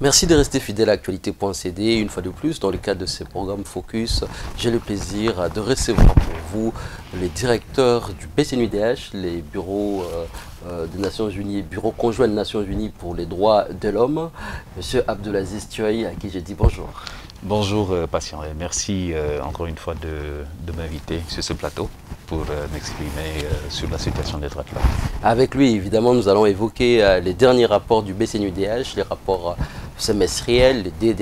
Merci de rester fidèle à actualité.cd. Une fois de plus, dans le cadre de ces programmes Focus, j'ai le plaisir de recevoir pour vous les directeurs du BCNUDH, les bureaux des Nations Unies, bureau conjoint des Nations Unies pour les droits de l'homme, Monsieur Abdelaziz Thioye, à qui je dis bonjour. Bonjour Patient, et merci encore une fois de m'inviter sur ce plateau pour m'exprimer sur la situation des droits de l'homme. Avec lui, évidemment, nous allons évoquer les derniers rapports du BCNUDH, les rapports semestriels, les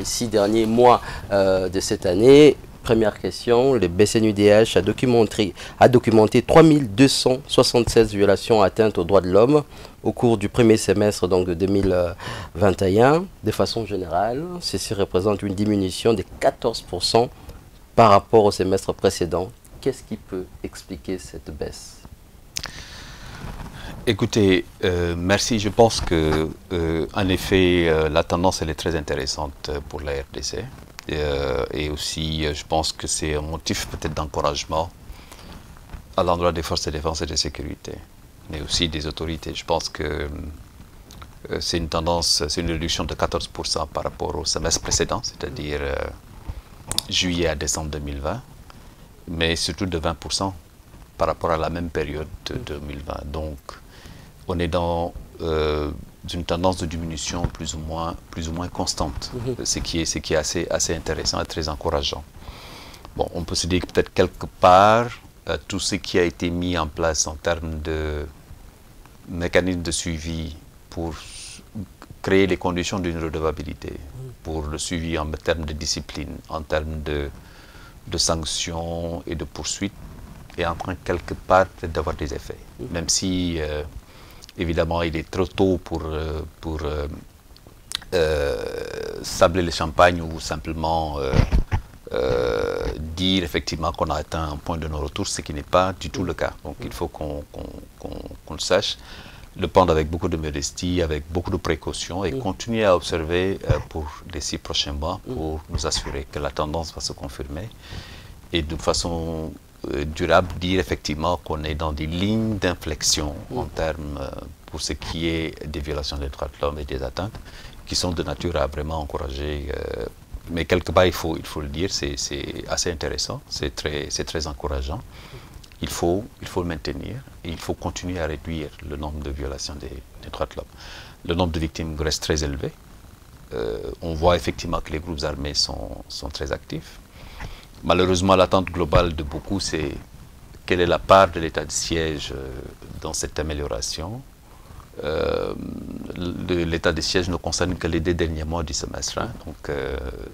6 derniers mois de cette année. Première question, le BCNUDH a documenté 3276 violations atteintes aux droits de l'homme au cours du premier semestre donc, de 2021. De façon générale, ceci représente une diminution de 14% par rapport au semestre précédent. Qu'est-ce qui peut expliquer cette baisse? Écoutez, merci. Je pense que, en effet, la tendance elle est très intéressante pour la RDC. Et aussi, je pense que c'est un motif peut-être d'encouragement à l'endroit des forces de défense et de sécurité, mais aussi des autorités. Je pense que c'est une tendance, c'est une réduction de 14% par rapport au semestre précédent, c'est-à-dire juillet à décembre 2020, mais surtout de 20% par rapport à la même période de 2020. Donc, on est dans une tendance de diminution plus ou moins constante, ce qui est assez intéressant et très encourageant. Bon, on peut se dire que peut-être quelque part, tout ce qui a été mis en place en termes de mécanismes de suivi pour créer les conditions d'une redevabilité, pour le suivi en termes de discipline, en termes de sanctions et de poursuites, est en train quelque part d'avoir des effets. Même si, évidemment, il est trop tôt pour sabler le champagne ou simplement dire effectivement qu'on a atteint un point de non-retour, ce qui n'est pas du tout le cas. Donc il faut qu'on le sache, le prendre avec beaucoup de modestie, avec beaucoup de précaution et continuer à observer pour les 6 prochains mois pour nous assurer que la tendance va se confirmer et de façon durable dire effectivement qu'on est dans des lignes d'inflexion en termes pour ce qui est des violations des droits de l'homme et des atteintes qui sont de nature à vraiment encourager. Mais quelque part, il faut le dire, c'est assez intéressant, c'est très encourageant. Il faut le maintenir et il faut continuer à réduire le nombre de violations des droits de l'homme. Le nombre de victimes reste très élevé. On voit effectivement que les groupes armés sont très actifs. Malheureusement, l'attente globale de beaucoup, c'est quelle est la part de l'état de siège dans cette amélioration. L'état de siège ne concerne que les 2 derniers mois du semestre, donc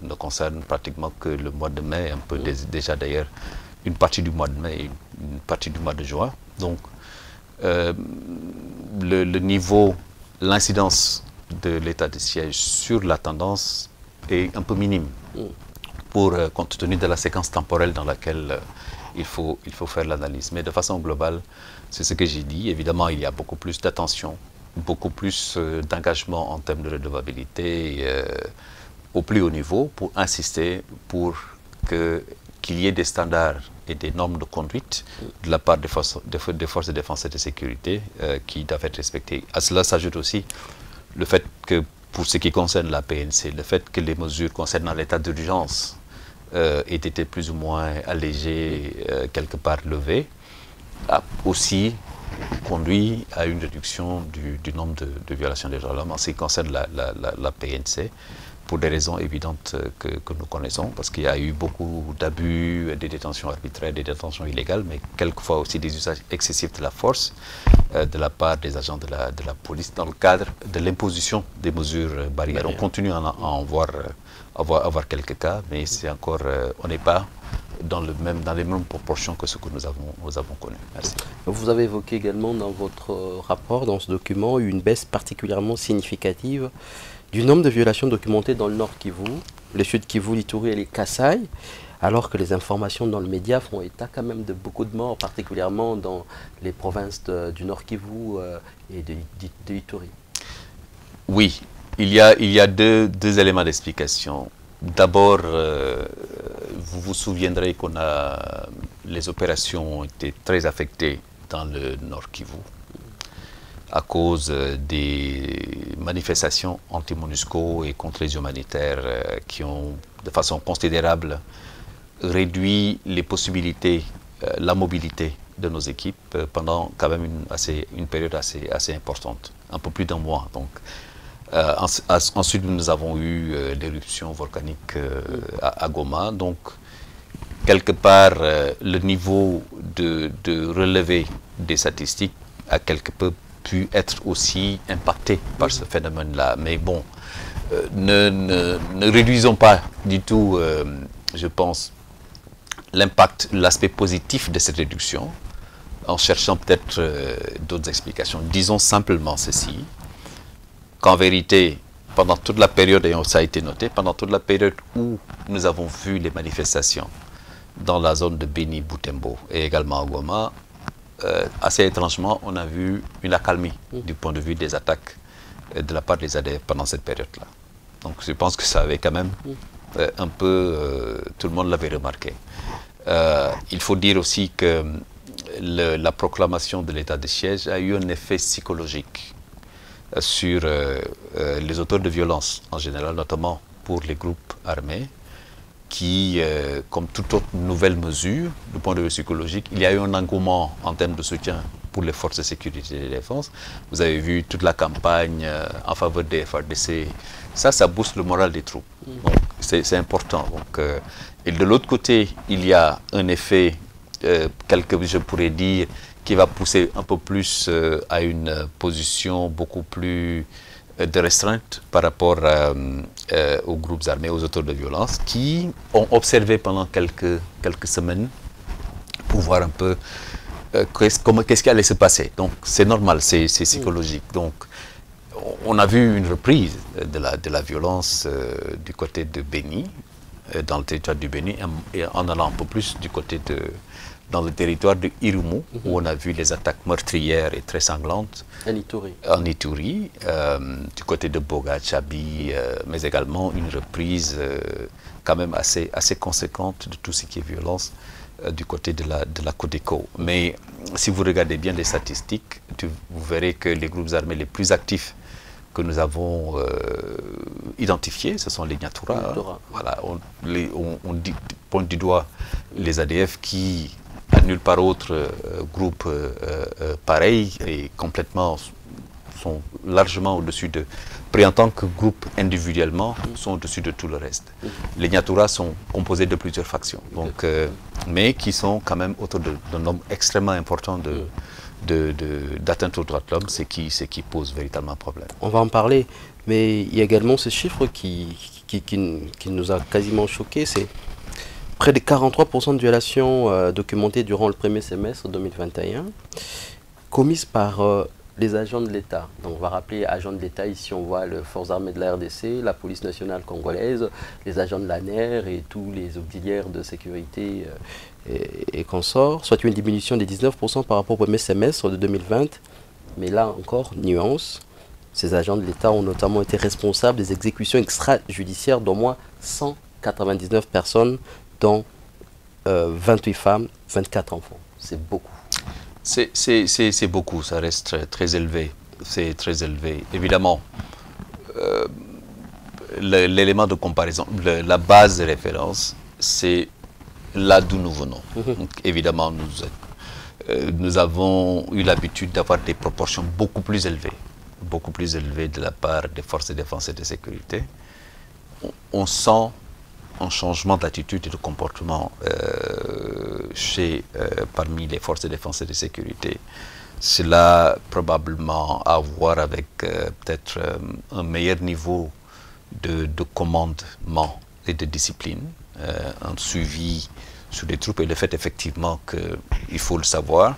ne concerne pratiquement que le mois de mai, un peu déjà d'ailleurs une partie du mois de mai et une partie du mois de juin. Donc le niveau, l'incidence de l'état de siège sur la tendance est un peu minime. Compte tenu de la séquence temporelle dans laquelle il faut faire l'analyse. Mais de façon globale, c'est ce que j'ai dit. Évidemment, il y a beaucoup plus d'attention, beaucoup plus d'engagement en termes de redevabilité au plus haut niveau pour insister pour qu'il y ait des standards et des normes de conduite de la part des forces de défense et de sécurité qui doivent être respectées. À cela s'ajoute aussi le fait que, pour ce qui concerne la PNC, le fait que les mesures concernant l'état d'urgence aient été plus ou moins allégées, quelque part levées, a aussi conduit à une réduction du nombre de violations des droits de l'homme en ce qui concerne la PNC, pour des raisons évidentes que nous connaissons, parce qu'il y a eu beaucoup d'abus, des détentions arbitraires, des détentions illégales, mais quelquefois aussi des usages excessifs de la force de la part des agents de la police dans le cadre de l'imposition des mesures barrières. On continue à en voir quelques cas, mais c'est encore, on n'est pas dans les mêmes proportions que ce que nous avons connu. Merci. Vous avez évoqué également dans votre rapport, dans ce document, une baisse particulièrement significative du nombre de violations documentées dans le Nord Kivu, le Sud Kivu, l'Ituri et les Kasaï, alors que les informations dans le média font état quand même de beaucoup de morts, particulièrement dans les provinces du Nord Kivu et de l'Ituri. Oui, il y a deux éléments d'explication. D'abord, vous vous souviendrez les opérations ont été très affectées dans le Nord Kivu. à cause des manifestations anti-MONUSCO et contre les humanitaires qui ont de façon considérable réduit les possibilités, la mobilité de nos équipes pendant quand même une période assez importante, un peu plus d'un mois. Donc, ensuite, nous avons eu l'éruption volcanique à Goma. Donc, quelque part, le niveau de relevé des statistiques a quelque peu pu être aussi impacté par ce phénomène-là. Mais bon, ne réduisons pas du tout, je pense, l'impact, l'aspect positif de cette réduction en cherchant peut-être d'autres explications. Disons simplement ceci, qu'en vérité, pendant toute la période, et ça a été noté, pendant toute la période où nous avons vu les manifestations dans la zone de Beni-Boutembo et également à Goma, assez étrangement, on a vu une accalmie du point de vue des attaques de la part des ADF pendant cette période-là. Donc je pense que ça avait quand même un peu, tout le monde l'avait remarqué. Il faut dire aussi que la proclamation de l'état de siège a eu un effet psychologique sur les auteurs de violence en général, notamment pour les groupes armés, qui, comme toute autre nouvelle mesure, du point de vue psychologique, il y a eu un engouement en termes de soutien pour les forces de sécurité et de défense. Vous avez vu toute la campagne en faveur des FARDC. Ça booste le moral des troupes. Donc, c'est important. Donc, et de l'autre côté, il y a un effet, je pourrais dire, qui va pousser un peu plus à une position beaucoup plus de restreinte par rapport aux groupes armés, aux auteurs de violence, qui ont observé pendant quelques semaines pour voir un peu qu'est-ce qui allait se passer. Donc c'est normal, c'est psychologique. Donc on a vu une reprise de la violence du côté de Beni, dans le territoire du Beni, et en allant un peu plus du côté dans le territoire de Irumu, où on a vu les attaques meurtrières et très sanglantes. En Ituri, du côté de Boga, Tchabi, mais également une reprise quand même assez conséquente de tout ce qui est violence du côté de la Codeco. Mais si vous regardez bien les statistiques, vous verrez que les groupes armés les plus actifs que nous avons identifiés, ce sont les Nyatura. Voilà, on pointe du doigt les ADF qui, à nulle part autre groupe pareil, et complètement sont largement au-dessus de, pris en tant que groupe individuellement, sont au-dessus de tout le reste. Les Nyatura sont composés de plusieurs factions, donc, mais qui sont quand même autour d'un nombre extrêmement important d'atteinte aux droits de l'homme, ce qui pose véritablement problème. On va en parler, mais il y a également ce chiffre qui nous a quasiment choqués, c'est près de 43% de violations documentées durant le premier semestre 2021, commises par les agents de l'État. Donc on va rappeler agents de l'État, ici on voit les forces armées de la RDC, la police nationale congolaise, les agents de l'ANER et tous les auxiliaires de sécurité et consorts, soit une diminution de 19% par rapport au premier semestre de 2020. Mais là encore, nuance, ces agents de l'État ont notamment été responsables des exécutions extrajudiciaires d'au moins 199 personnes, dont 28 femmes, 24 enfants. C'est beaucoup. C'est beaucoup, ça reste très élevé. C'est très élevé. Évidemment, l'élément de comparaison, la base de référence, c'est là d'où nous venons. Donc, évidemment, nous avons eu l'habitude d'avoir des proportions beaucoup plus élevées de la part des forces de défense et de sécurité. On sent un changement d'attitude et de comportement parmi les forces de défense et de sécurité. Cela probablement à voir avec peut-être un meilleur niveau de commandement et de discipline, un suivi sur les troupes et le fait effectivement qu'il faut le savoir,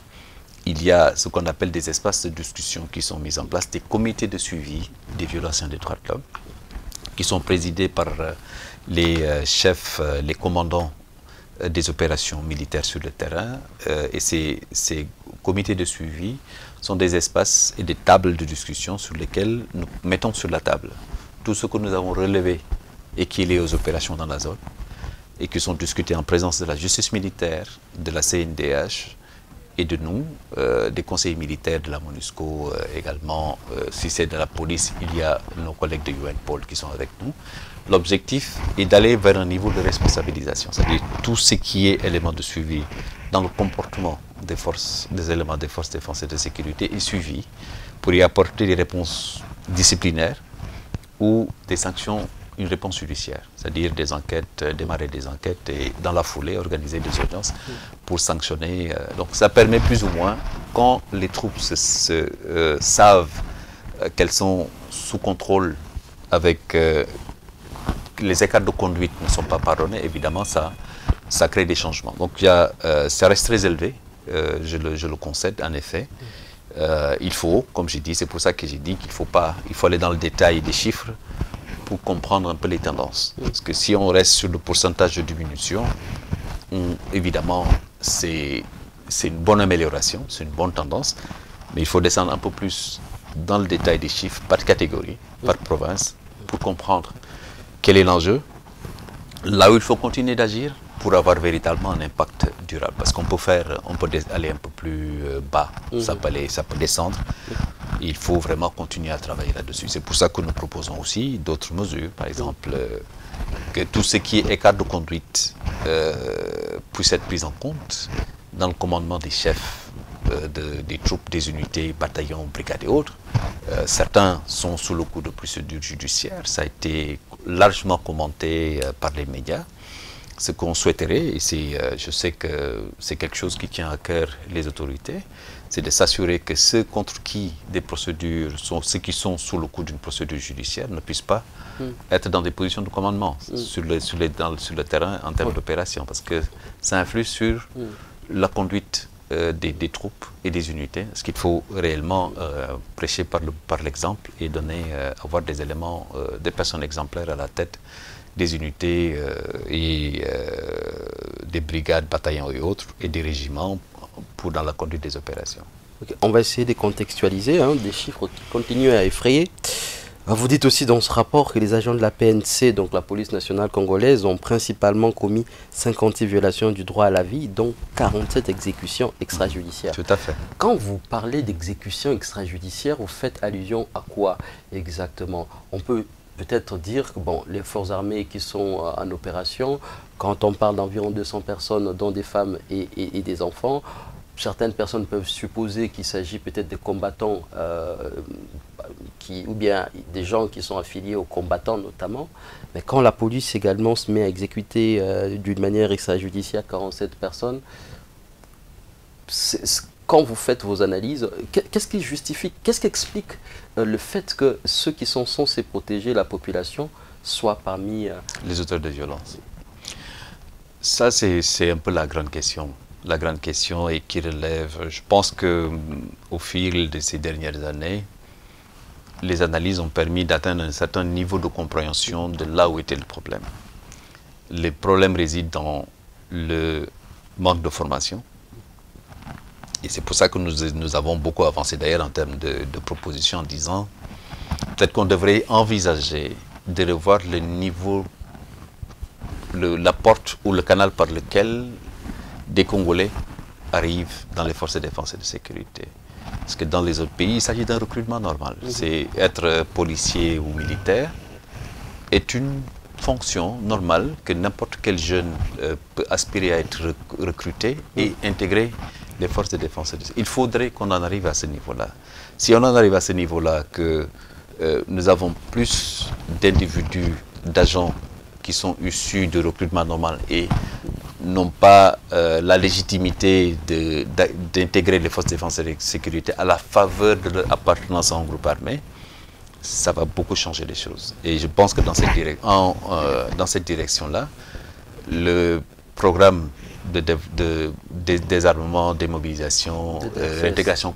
il y a ce qu'on appelle des espaces de discussion qui sont mis en place, des comités de suivi des violations des droits de l'homme, qui sont présidés par les chefs, les commandants des opérations militaires sur le terrain. Et ces comités de suivi sont des espaces et des tables de discussion sur lesquelles nous mettons sur la table tout ce que nous avons relevé et qui est lié aux opérations dans la zone et qui sont discutés en présence de la justice militaire, de la CNDH et de nous, des conseillers militaires de la MONUSCO également. Si c'est de la police, il y a nos collègues de UNPOL qui sont avec nous. L'objectif est d'aller vers un niveau de responsabilisation, c'est-à-dire tout ce qui est élément de suivi dans le comportement des éléments des forces de défense et de sécurité est suivi pour y apporter des réponses disciplinaires ou des sanctions, une réponse judiciaire, c'est-à-dire des enquêtes, démarrer des enquêtes et dans la foulée organiser des audiences pour sanctionner. Donc ça permet plus ou moins, quand les troupes savent qu'elles sont sous contrôle avec les écarts de conduite ne sont pas pardonnés, évidemment ça crée des changements. Donc ça reste très élevé, je le concède en effet. Il faut, comme j'ai dit, c'est pour ça que j'ai dit qu'il faut aller dans le détail des chiffres pour comprendre un peu les tendances. Parce que si on reste sur le pourcentage de diminution, évidemment, c'est une bonne amélioration, c'est une bonne tendance, mais il faut descendre un peu plus dans le détail des chiffres par catégorie, par province, pour comprendre quel est l'enjeu, là où il faut continuer d'agir pour avoir véritablement un impact durable. Parce qu'on peut aller un peu plus bas, ça peut descendre. Il faut vraiment continuer à travailler là-dessus. C'est pour ça que nous proposons aussi d'autres mesures, par exemple, que tout ce qui est écart de conduite puisse être pris en compte dans le commandement des chefs des troupes, des unités, bataillons, brigades et autres. Certains sont sous le coup de procédures judiciaires. Ça a été largement commenté par les médias. Ce qu'on souhaiterait, et je sais que c'est quelque chose qui tient à cœur les autorités, c'est de s'assurer que ceux contre qui des procédures ceux qui sont sous le coup d'une procédure judiciaire ne puissent pas être dans des positions de commandement sur le terrain en termes d'opération, parce que ça influe sur la conduite des troupes et des unités. Ce qu'il faut réellement prêcher par l'exemple et avoir des éléments, des personnes exemplaires à la tête des unités et des brigades, bataillons et autres, et des régiments dans la conduite des opérations. Okay. On va essayer de contextualiser des chiffres qui continuent à effrayer. Vous dites aussi dans ce rapport que les agents de la PNC, donc la police nationale congolaise, ont principalement commis 56 violations du droit à la vie, dont 47 exécutions extrajudiciaires. Tout à fait. Quand vous parlez d'exécutions extrajudiciaires, vous faites allusion à quoi exactement? On peut peut-être dire que les forces armées qui sont en opération, quand on parle d'environ 200 personnes, dont des femmes et des enfants, certaines personnes peuvent supposer qu'il s'agit peut-être de combattants ou bien des gens qui sont affiliés aux combattants notamment. Mais quand la police également se met à exécuter d'une manière extrajudiciaire 47 personnes, quand vous faites vos analyses, qu'est-ce qui justifie, qu'est-ce qui explique le fait que ceux qui sont censés protéger la population soient parmi les auteurs de violence? Ça, c'est un peu la grande question. La grande question et qui relève, je pense qu'au fil de ces dernières années, les analyses ont permis d'atteindre un certain niveau de compréhension de là où était le problème. Les problèmes résident dans le manque de formation. Et c'est pour ça que nous avons beaucoup avancé d'ailleurs en termes de propositions en disant peut-être qu'on devrait envisager de revoir le niveau, la porte ou le canal par lequel des Congolais arrivent dans les forces de défense et de sécurité. Parce que dans les autres pays, il s'agit d'un recrutement normal. C'est être policier ou militaire est une fonction normale que n'importe quel jeune peut aspirer à être recruté et intégrer les forces de défense et de sécurité. Il faudrait qu'on en arrive à ce niveau-là. Si on en arrive à ce niveau-là, que nous avons plus d'individus, d'agents qui sont issus de recrutement normal et n'ont pas la légitimité d'intégrer les forces de défense et de sécurité à la faveur de leur appartenance à un groupe armé, ça va beaucoup changer les choses. Et je pense que dans cette direction-là, le programme de désarmement, démobilisation, intégration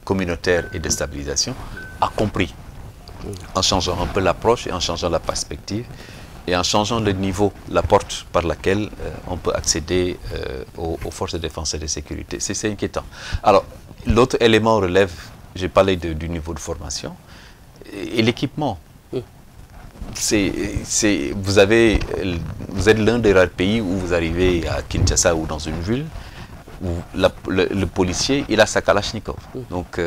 communautaire et de stabilisation a compris, en changeant un peu l'approche et en changeant la perspective, et en changeant le niveau, la porte par laquelle on peut accéder aux forces de défense et de sécurité. C'est inquiétant. Alors, l'autre élément relève, j'ai parlé du niveau de formation, et l'équipement. Vous êtes l'un des rares pays où vous arrivez à Kinshasa ou dans une ville, le policier, il a sa Kalachnikov. Donc,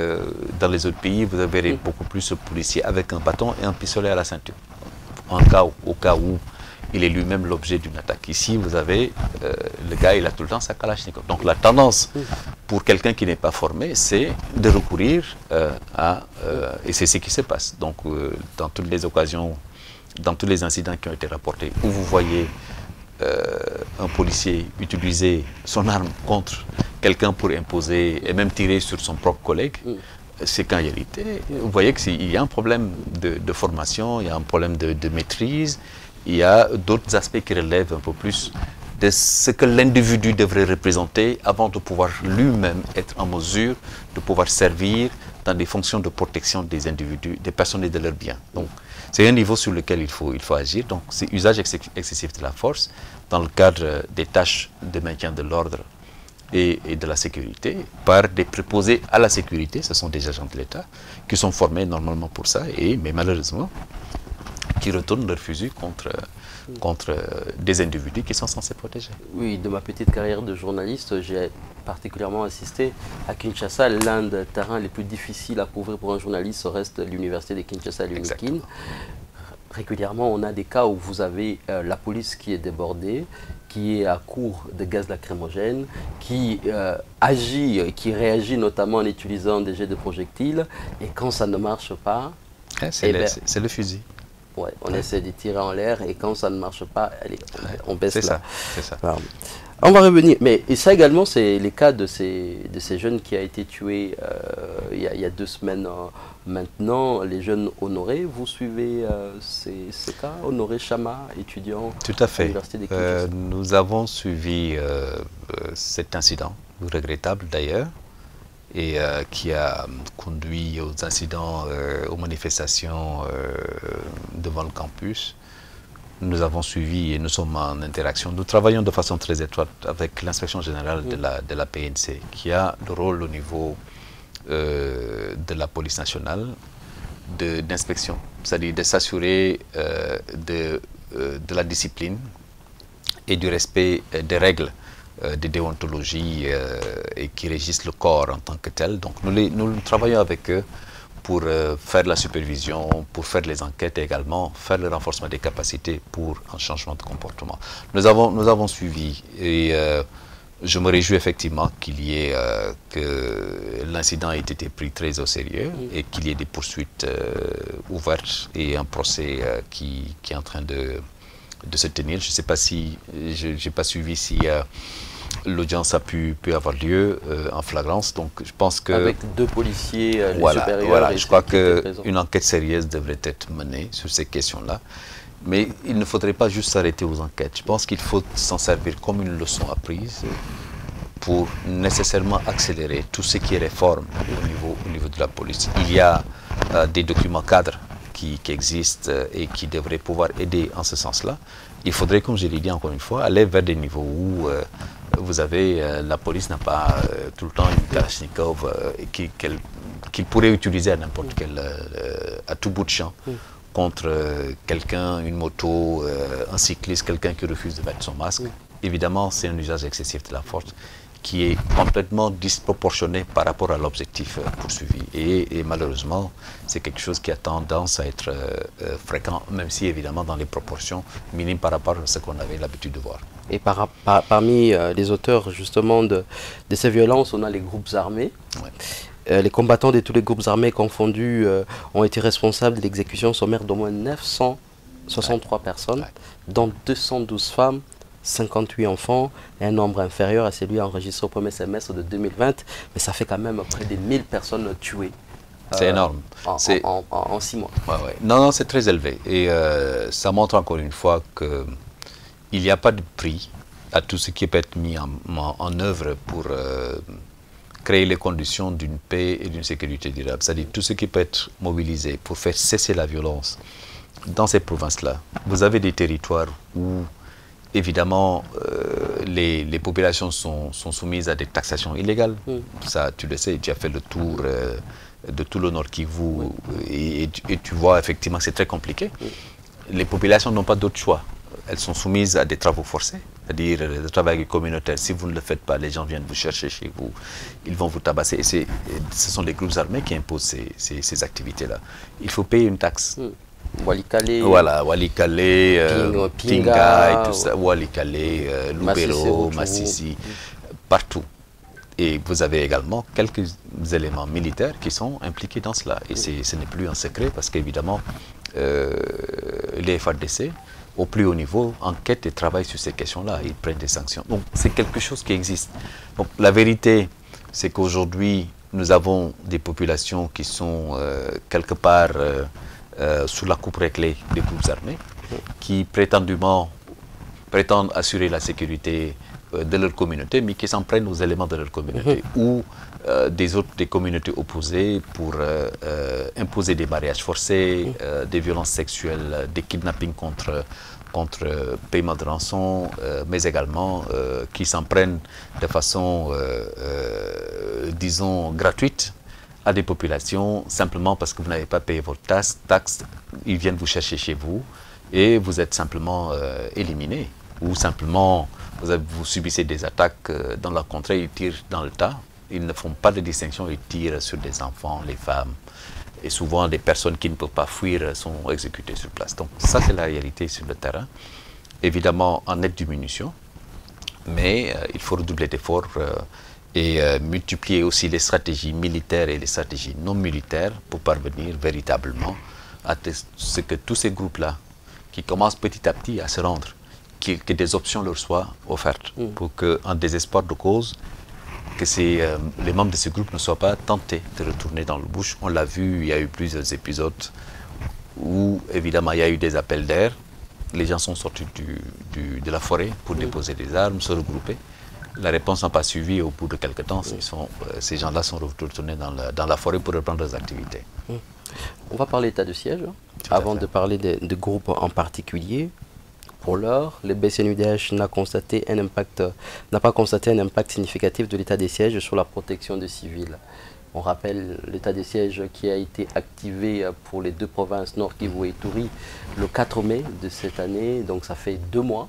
dans les autres pays, vous verrez beaucoup plus le policier avec un bâton et un pistolet à la ceinture. Au cas où il est lui-même l'objet d'une attaque. Ici, vous avez, le gars, il a tout le temps sa Kalachnikov. Donc, la tendance pour quelqu'un qui n'est pas formé, c'est de recourir et c'est ce qui se passe. Donc, dans toutes les occasions, dans tous les incidents qui ont été rapportés, où vous voyez un policier utiliser son arme contre quelqu'un pour imposer et même tirer sur son propre collègue, c'est qu'en réalité, vous voyez qu'il y a un problème de formation, il y a un problème de maîtrise, il y a d'autres aspects qui relèvent un peu plus de ce que l'individu devrait représenter avant de pouvoir lui-même être en mesure de pouvoir servir dans des fonctions de protection des individus, des personnes et de leurs biens. Donc, c'est un niveau sur lequel il faut agir. Donc, c'est usage excessif de la force dans le cadre des tâches de maintien de l'ordre et de la sécurité par des préposés à la sécurité, ce sont des agents de l'État qui sont formés normalement pour ça, mais malheureusement, qui retournent leur fusil contre des individus qui sont censés protéger. Oui, de ma petite carrière de journaliste, j'ai particulièrement assisté à Kinshasa. L'un des terrains les plus difficiles à couvrir pour un journaliste reste l'université de Kinshasa, l'UNIKIN. Régulièrement, on a des cas où vous avez la police qui est débordée, qui est à court de gaz lacrymogène, qui agit, qui réagit notamment en utilisant des jets de projectiles. Et quand ça ne marche pas, c'est le fusil. Ouais, on essaie de tirer en l'air et quand ça ne marche pas, allez, on baisse là. C'est ça. Alors, on va revenir, mais et ça également, c'est les cas de ces jeunes qui a été tué il y a 2 semaines maintenant, les jeunes Honoré. Vous suivez ces cas, Honoré Chama, étudiant Tout à fait. à l'université de Kinshasa. Nous avons suivi cet incident, regrettable d'ailleurs, et qui a conduit aux incidents, aux manifestations devant le campus. Nous avons suivi et nous sommes en interaction. Nous travaillons de façon très étroite avec l'inspection générale de la PNC, qui a le rôle au niveau de la police nationale d'inspection, c'est-à-dire de s'assurer de la discipline et du respect des règles de déontologie et qui régissent le corps en tant que tel. Donc nous travaillons avec eux pour faire la supervision, pour faire les enquêtes et également faire le renforcement des capacités pour un changement de comportement. Nous avons suivi et je me réjouis effectivement qu'il y ait que l'incident ait été pris très au sérieux et qu'il y ait des poursuites ouvertes et un procès qui est en train de se tenir. Je ne sais pas si, je n'ai pas suivi si l'audience a pu avoir lieu en flagrance. Donc je pense que... Avec 2 policiers, les supérieurs... Voilà, je crois qu'une enquête sérieuse devrait être menée sur ces questions-là. Mais il ne faudrait pas juste s'arrêter aux enquêtes. Je pense qu'il faut s'en servir comme une leçon apprise pour nécessairement accélérer tout ce qui est réforme au niveau de la police. Il y a des documents cadres qui existent et qui devraient pouvoir aider en ce sens-là. Il faudrait, comme je l'ai dit encore une fois, aller vers des niveaux où vous avez, la police n'a pas tout le temps une Kalachnikov qu'il pourrait utiliser à n'importe quel, à tout bout de champ, contre quelqu'un, une moto, un cycliste, quelqu'un qui refuse de mettre son masque. Évidemment, c'est un usage excessif de la force qui est complètement disproportionné par rapport à l'objectif poursuivi. Et malheureusement, c'est quelque chose qui a tendance à être fréquent, même si évidemment dans les proportions minimes par rapport à ce qu'on avait l'habitude de voir. Et parmi les auteurs justement de ces violences, on a les groupes armés. Ouais. Les combattants de tous les groupes armés confondus ont été responsables de l'exécution sommaire d'au moins 963 personnes, dont 212 femmes, 58 enfants, et un nombre inférieur à celui enregistré au premier semestre de 2020, mais ça fait quand même près de 1000 personnes tuées. C'est énorme. En 6 mois. Ouais. Non, c'est très élevé. Et ça montre encore une fois qu'il n'y a pas de prix à tout ce qui peut être mis en œuvre pour créer les conditions d'une paix et d'une sécurité durable. C'est-à-dire tout ce qui peut être mobilisé pour faire cesser la violence dans ces provinces-là. Vous avez des territoires où évidemment, les populations sont soumises à des taxations illégales. Ça, tu le sais, tu as fait le tour de tout le Nord Kivu et tu vois effectivement que c'est très compliqué. Les populations n'ont pas d'autre choix. elles sont soumises à des travaux forcés, c'est-à-dire le travail communautaire. Si vous ne le faites pas, les gens viennent vous chercher chez vous, ils vont vous tabasser. Et ce sont les groupes armés qui imposent ces activités-là. Il faut payer une taxe. Walikale, voilà, Walikale, Pinga, tout ça, Walikale, Lubero, Massissi, partout. Et vous avez également quelques éléments militaires qui sont impliqués dans cela. Et ce n'est plus un secret parce qu'évidemment, les FARDC, au plus haut niveau, enquêtent et travaillent sur ces questions-là. Ils prennent des sanctions. Donc c'est quelque chose qui existe. Donc la vérité, c'est qu'aujourd'hui, nous avons des populations qui sont quelque part sous la coupe réclée des groupes armés, qui prétendent assurer la sécurité de leur communauté, mais qui s'en prennent aux éléments de leur communauté, ou des communautés opposées pour imposer des mariages forcés, des violences sexuelles, des kidnappings contre paiement de rançon, mais également qui s'en prennent de façon, disons, gratuite à des populations, simplement parce que vous n'avez pas payé votre taxe, ils viennent vous chercher chez vous et vous êtes simplement éliminé, ou simplement vous subissez des attaques dans la contrée, ils tirent dans le tas, ils ne font pas de distinction, ils tirent sur des enfants, les femmes, et souvent des personnes qui ne peuvent pas fuir sont exécutées sur place. Donc ça c'est la réalité sur le terrain, évidemment en nette diminution, mais il faut redoubler d'efforts et multiplier aussi les stratégies militaires et les stratégies non militaires pour parvenir véritablement à ce que tous ces groupes-là, qui commencent petit à petit à se rendre, que des options leur soient offertes, pour qu'en désespoir de cause, que les membres de ces groupes ne soient pas tentés de retourner dans le bush. On l'a vu, il y a eu plusieurs épisodes où évidemment il y a eu des appels d'air, les gens sont sortis de la forêt pour déposer des armes, se regrouper. La réponse n'a pas suivi, au bout de quelques temps, ces gens-là sont retournés dans la forêt pour reprendre leurs activités. On va parler d'état de siège, avant de parler de groupes en particulier. Pour l'heure, le BCNUDH n'a pas constaté un impact significatif de l'état des sièges sur la protection des civils. On rappelle l'état des sièges qui a été activé pour les deux provinces Nord Kivu et Ituri le 4 mai de cette année. Donc ça fait 2 mois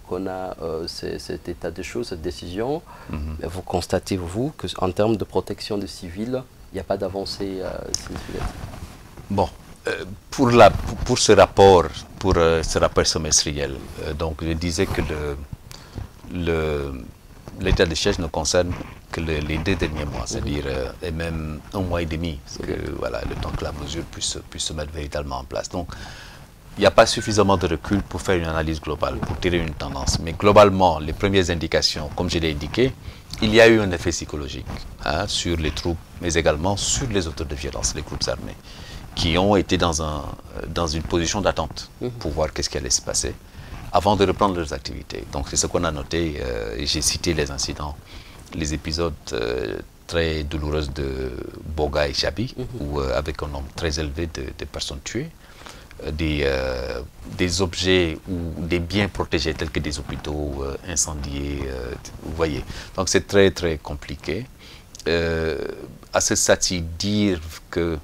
qu'on a cet état de choses, cette décision. Vous constatez, vous, qu'en termes de protection des civils, il n'y a pas d'avancée significative? Bon, pour ce rapport semestriel, donc je disais que l'état de siège ne concerne que les 2 derniers mois, c'est-à-dire et même 1 mois et demi, parce que voilà, le temps que la mesure puisse se mettre véritablement en place. Donc, il n'y a pas suffisamment de recul pour faire une analyse globale, pour tirer une tendance. Mais globalement, les premières indications, comme je l'ai indiqué, il y a eu un effet psychologique sur les troupes, mais également sur les auteurs de violence, les groupes armés, qui ont été dans une position d'attente pour voir qu'est-ce qui allait se passer avant de reprendre leurs activités. Donc c'est ce qu'on a noté, j'ai cité les incidents, les épisodes très douloureux de Boga et Chabi, où avec un nombre très élevé de personnes tuées, des objets ou des biens protégés tels que des hôpitaux incendiés, vous voyez. Donc c'est très très compliqué. À ce stade-ci, dire que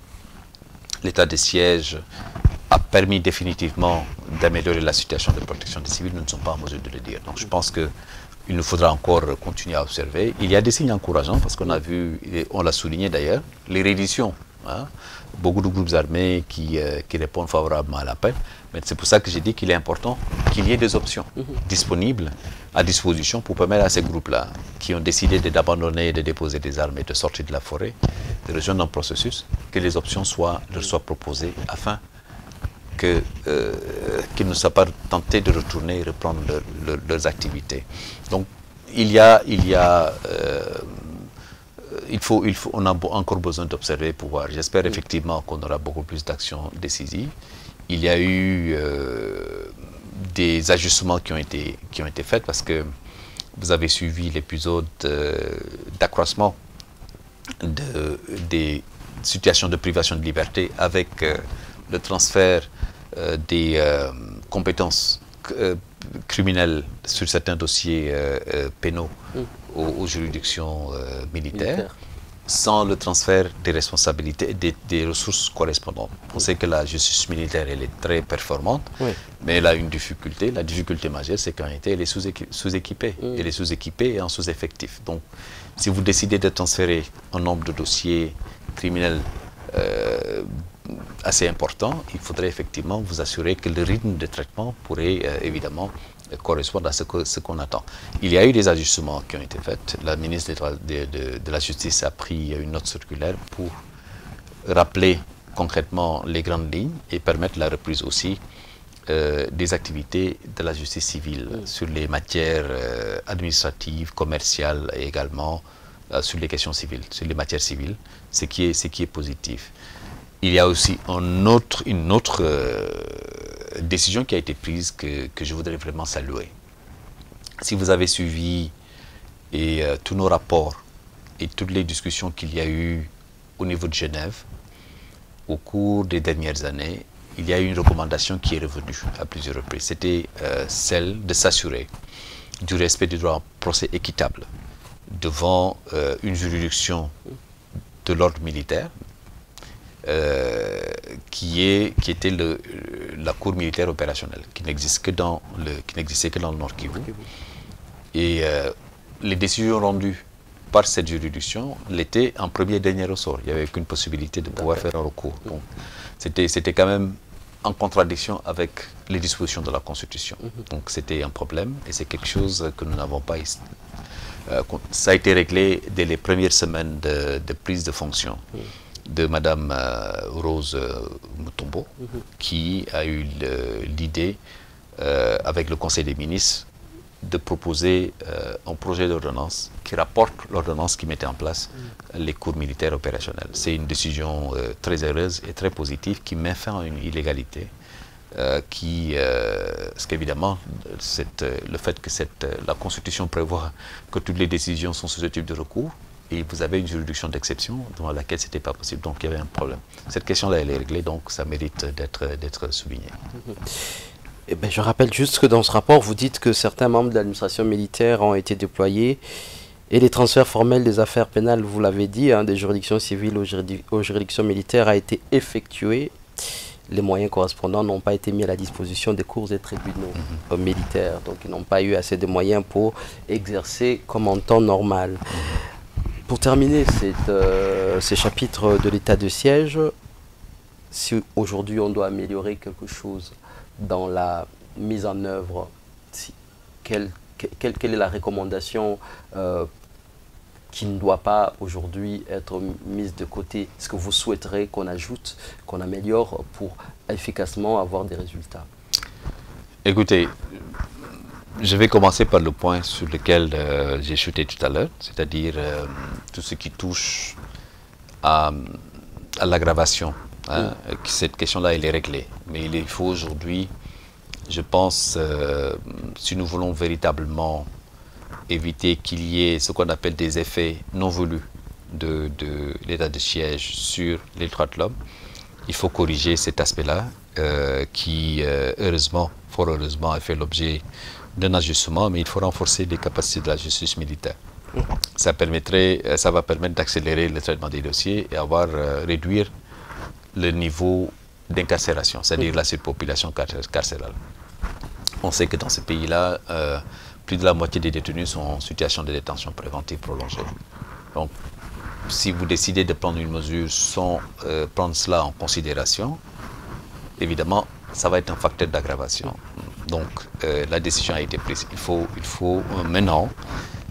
l'état de siège a permis définitivement d'améliorer la situation de protection des civils, nous ne sommes pas en mesure de le dire. Donc je pense qu'il nous faudra encore continuer à observer. Il y a des signes encourageants parce qu'on a vu, et on l'a souligné d'ailleurs, les redditions. Beaucoup de groupes armés qui répondent favorablement à l'appel. Mais c'est pour ça que j'ai dit qu'il est important qu'il y ait des options disponibles à disposition pour permettre à ces groupes-là qui ont décidé d'abandonner, de déposer des armes et de sortir de la forêt, de rejoindre un processus, que les options leur soient proposées afin qu'ils ne soient pas tentés de retourner et reprendre leurs activités. Donc on a encore besoin d'observer pour voir. J'espère effectivement qu'on aura beaucoup plus d'actions décisives. Il y a eu des ajustements qui ont été faits parce que vous avez suivi l'épisode d'accroissement des situations de privation de liberté avec le transfert des compétences criminelles sur certains dossiers pénaux aux juridictions militaires. sans le transfert des responsabilités et des ressources correspondantes. On sait que la justice militaire, elle est très performante, mais elle a une difficulté. La difficulté majeure, c'est qu'en réalité, elle est sous-équipée. Elle est sous-équipée et en sous-effectif. Donc, si vous décidez de transférer un nombre de dossiers criminels assez important, il faudrait effectivement vous assurer que le rythme de traitement pourrait évidemment correspondre à ce qu'on attend. Il y a eu des ajustements qui ont été faits. La ministre de la Justice a pris une note circulaire pour rappeler concrètement les grandes lignes et permettre la reprise aussi des activités de la justice civile sur les matières administratives, commerciales et également sur les questions civiles, sur les matières civiles, ce qui est positif. Il y a aussi une autre décision qui a été prise que je voudrais vraiment saluer. Si vous avez suivi tous nos rapports et toutes les discussions qu'il y a eu au niveau de Genève, au cours des dernières années, il y a eu une recommandation qui est revenue à plusieurs reprises. C'était celle de s'assurer du respect du droit au procès équitable devant une juridiction de l'ordre militaire, qui était la cour militaire opérationnelle, qui n'existait que dans le Nord Kivu. Et les décisions rendues par cette juridiction l'étaient en premier et dernier ressort. Il n'y avait aucune possibilité de pouvoir faire un recours. Donc, c'était quand même en contradiction avec les dispositions de la Constitution. Donc c'était un problème et c'est quelque chose que nous n'avons pas... ça a été réglé dès les premières semaines de prise de fonction de Madame Rose Mutombo, qui a eu l'idée, avec le Conseil des ministres, de proposer un projet d'ordonnance qui rapporte l'ordonnance qui mettait en place les cours militaires opérationnels. C'est une décision très heureuse et très positive qui met fin à une illégalité parce qu'évidemment, le fait que la Constitution prévoit que toutes les décisions sont susceptibles de recours, et vous avez une juridiction d'exception dans laquelle ce n'était pas possible, donc il y avait un problème. Cette question-là, elle est réglée, donc ça mérite d'être souligné. Eh bien, je rappelle juste que dans ce rapport, vous dites que certains membres de l'administration militaire ont été déployés et les transferts formels des affaires pénales, vous l'avez dit, des juridictions civiles aux juridictions militaires a été effectué. Les moyens correspondants n'ont pas été mis à la disposition des cours et tribunaux militaires, donc ils n'ont pas eu assez de moyens pour exercer comme en temps normal. Pour terminer ces chapitres de l'état de siège, si aujourd'hui on doit améliorer quelque chose dans la mise en œuvre, quelle est la recommandation qui ne doit pas aujourd'hui être mise de côté? Est-ce que vous souhaiterez qu'on ajoute, qu'on améliore pour efficacement avoir des résultats? Écoutez, je vais commencer par le point sur lequel j'ai chuté tout à l'heure, c'est-à-dire tout ce qui touche à l'aggravation. Cette question-là, elle est réglée. Mais il faut aujourd'hui, je pense, si nous voulons véritablement éviter qu'il y ait ce qu'on appelle des effets non voulus de l'état de siège sur les droits de l'homme, il faut corriger cet aspect-là qui, fort heureusement, a fait l'objet d'un ajustement, mais il faut renforcer les capacités de la justice militaire. Ça va permettre d'accélérer le traitement des dossiers et réduire le niveau d'incarcération, c'est-à-dire la surpopulation carcérale. On sait que dans ce pays-là, plus de la moitié des détenus sont en situation de détention préventive prolongée. Donc, si vous décidez de prendre une mesure sans prendre cela en considération, évidemment, ça va être un facteur d'aggravation. Donc, la décision a été prise. Il faut maintenant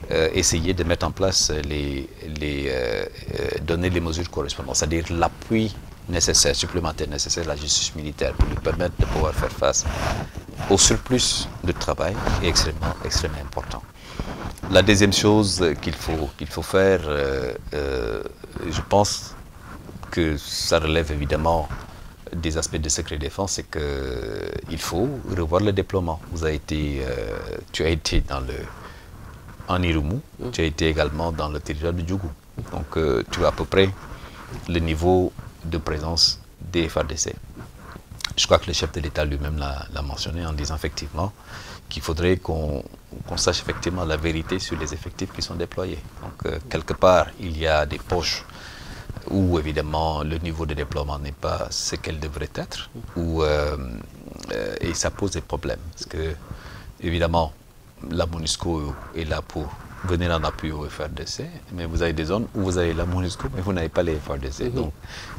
essayer de mettre en place donner les mesures correspondantes, c'est-à-dire l'appui nécessaire, supplémentaire nécessaire à la justice militaire pour lui permettre de pouvoir faire face au surplus de travail est extrêmement important. La deuxième chose qu'il faut faire, je pense que ça relève évidemment des aspects de secret défense, c'est qu'il faut revoir le déploiement. Tu as été en Irumu, tu as été également dans le territoire de Djougou. Donc tu as à peu près le niveau de présence des FARDC. Je crois que le chef de l'État lui-même l'a mentionné en disant effectivement qu'il faudrait qu'on sache effectivement la vérité sur les effectifs qui sont déployés. Donc quelque part, il y a des poches où évidemment le niveau de déploiement n'est pas ce qu'elle devrait être, et ça pose des problèmes. Parce que, évidemment, la MONUSCO est là pour venir en appui au FRDC, mais vous avez des zones où vous avez la MONUSCO, mais vous n'avez pas les FRDC. Donc,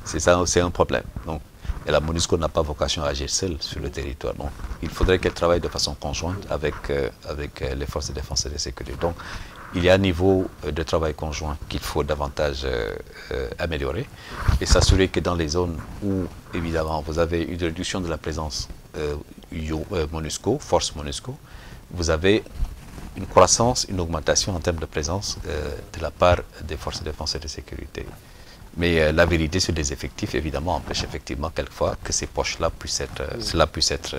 c'est ça, c'est un problème. Donc, et la MONUSCO n'a pas vocation à agir seule sur le territoire. Donc, il faudrait qu'elle travaille de façon conjointe avec les forces de défense et de sécurité. Donc, il y a un niveau de travail conjoint qu'il faut davantage améliorer et s'assurer que dans les zones où, évidemment, vous avez une réduction de la présence MONUSCO, force MONUSCO, vous avez une croissance, une augmentation en termes de présence de la part des forces de défense et de sécurité. Mais la vérité sur les effectifs, évidemment, empêche effectivement quelquefois que ces poches-là puissent être, cela puisse être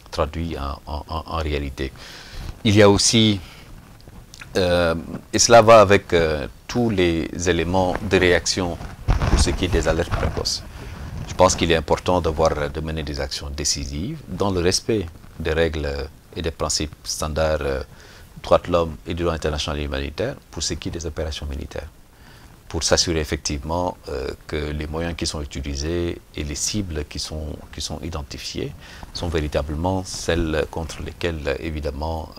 traduit en réalité. Il y a aussi, et cela va avec tous les éléments de réaction pour ce qui est des alertes précoces. Je pense qu'il est important de mener des actions décisives dans le respect des règles et des principes standards droits de l'homme et du droit international et humanitaire pour ce qui est des opérations militaires, pour s'assurer effectivement que les moyens qui sont utilisés et les cibles qui sont identifiées sont véritablement celles contre lesquelles, évidemment,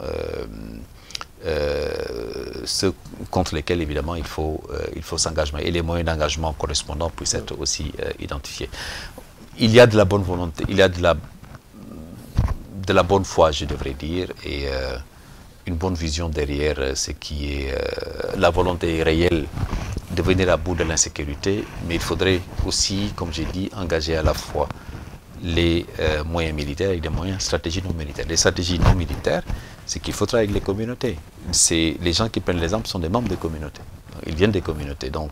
il faut s'engager et les moyens d'engagement correspondants puissent être aussi identifiés. Il y a de la bonne volonté, il y a de la bonne foi, je devrais dire, et une bonne vision derrière ce qui est la volonté réelle de venir à bout de l'insécurité, mais il faudrait aussi, comme j'ai dit, engager à la fois les moyens militaires et des moyens stratégiques non militaires. Les stratégies non militaires, c'est qu'il faut travailler avec les communautés. Les gens qui prennent les armes sont des membres des communautés. Ils viennent des communautés. Donc,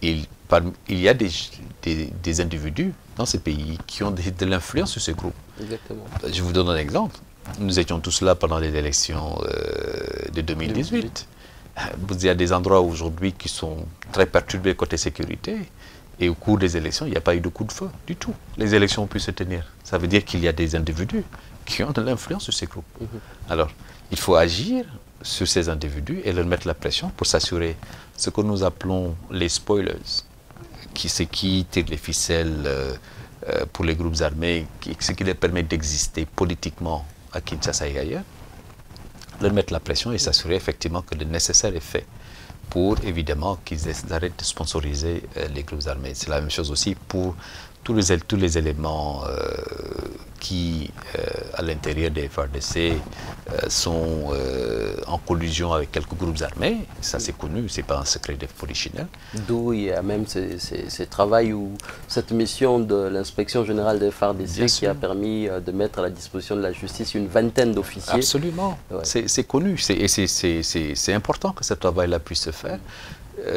il y a des individus dans ces pays qui ont de l'influence sur ces groupes. Exactement. Je vous donne un exemple. Nous étions tous là pendant les élections de 2018. Il y a des endroits aujourd'hui qui sont très perturbés côté sécurité. Et au cours des élections, il n'y a pas eu de coup de feu du tout. Les élections ont pu se tenir. Ça veut dire qu'il y a des individus qui ont de l'influence sur ces groupes. Alors, il faut agir sur ces individus et leur mettre la pression pour s'assurer ce que nous appelons les spoilers, ce qui tire les ficelles pour les groupes armés, ce qui les permet d'exister politiquement à Kinshasa et ailleurs, leur mettre la pression et s'assurer effectivement que le nécessaire est fait pour évidemment qu'ils arrêtent de sponsoriser les groupes armés. C'est la même chose aussi pour tous les éléments qui, à l'intérieur des FARDC, sont en collusion avec quelques groupes armés. Ça, c'est connu, ce n'est pas un secret de polichinelle. D'où il y a même ce travail ou cette mission de l'inspection générale des FARDC qui a permis de mettre à la disposition de la justice une vingtaine d'officiers. Absolument, ouais. C'est connu et c'est important que ce travail-là puisse se faire.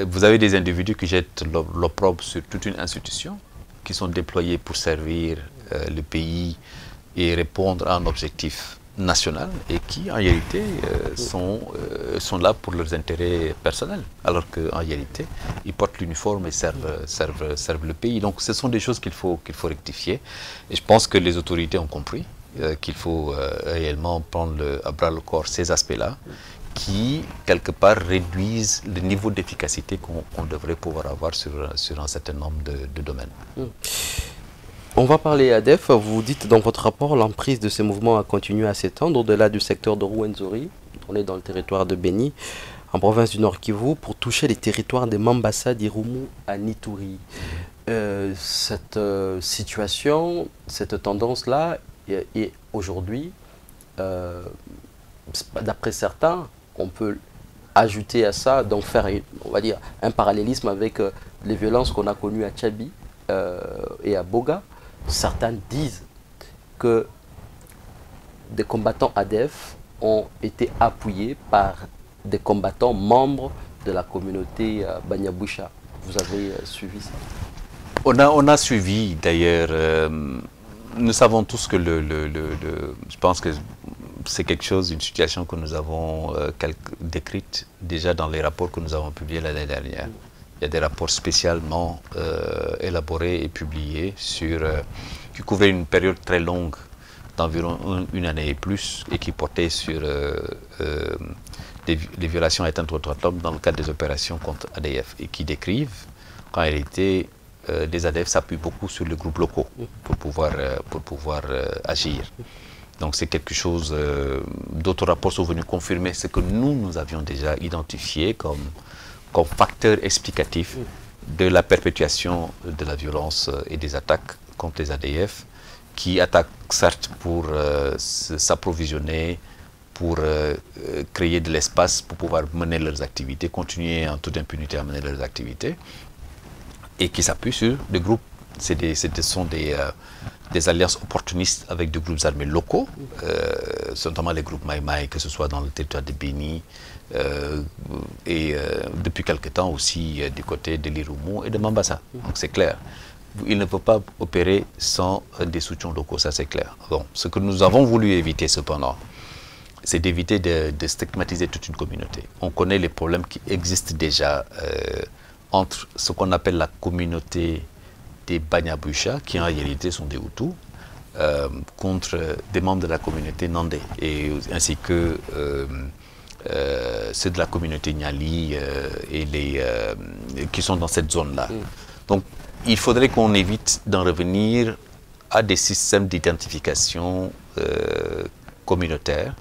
Vous avez des individus qui jettent l'opprobre sur toute une institution, qui sont déployés pour servir le pays et répondre à un objectif national et qui, en réalité, sont là pour leurs intérêts personnels, alors qu'en réalité, ils portent l'uniforme et servent le pays. Donc, ce sont des choses qu'il faut rectifier. Et je pense que les autorités ont compris qu'il faut réellement prendre à bras le corps ces aspects-là, qui, quelque part, réduisent le niveau d'efficacité qu'on devrait pouvoir avoir sur un certain nombre de domaines. On va parler ADEF. Vous dites dans votre rapport, l'emprise de ces mouvements a continué à s'étendre au-delà du secteur de Rwenzori. On est dans le territoire de Beni, en province du Nord Kivu, pour toucher les territoires de Mambasa, d'Irumu à Nituri. Cette situation, cette tendance-là est aujourd'hui, d'après certains, on peut ajouter à ça, donc faire, on va dire, un parallélisme avec les violences qu'on a connues à Tchabi et à Boga. Certains disent que des combattants ADF ont été appuyés par des combattants membres de la communauté Banyabusha. Vous avez suivi ça? On a suivi d'ailleurs. Nous savons tous que je pense que c'est quelque chose, une situation que nous avons décrite déjà dans les rapports que nous avons publiés l'année dernière. Il y a des rapports spécialement élaborés et publiés qui couvraient une période très longue, d'environ une année et plus, et qui portaient sur les violations atteintes aux droits de l'homme dans le cadre des opérations contre ADF, et qui décrivent qu'en réalité, les ADF s'appuient beaucoup sur les groupes locaux pour pouvoir agir. Donc c'est quelque chose, d'autres rapports sont venus confirmer ce que nous avions déjà identifié comme facteur explicatif de la perpétuation de la violence et des attaques contre les ADF, qui attaquent certes pour s'approvisionner, pour créer de l'espace pour pouvoir mener leurs activités, continuer en toute impunité à mener leurs activités, et qui s'appuient sur des groupes. Ce sont des alliances opportunistes avec des groupes armés locaux, notamment les groupes Maï-Maï, que ce soit dans le territoire de Béni, et depuis quelque temps aussi du côté de l'Irumu et de Mambasa. Donc c'est clair. Il ne peut pas opérer sans des soutiens locaux, ça c'est clair. Bon, ce que nous avons voulu éviter cependant, c'est d'éviter de stigmatiser toute une communauté. On connaît les problèmes qui existent déjà entre ce qu'on appelle la communauté des Banyabusha, qui en réalité sont des Hutus, contre des membres de la communauté Nandé, ainsi que ceux de la communauté Nyali qui sont dans cette zone-là. Donc, il faudrait qu'on évite d'en revenir à des systèmes d'identification communautaire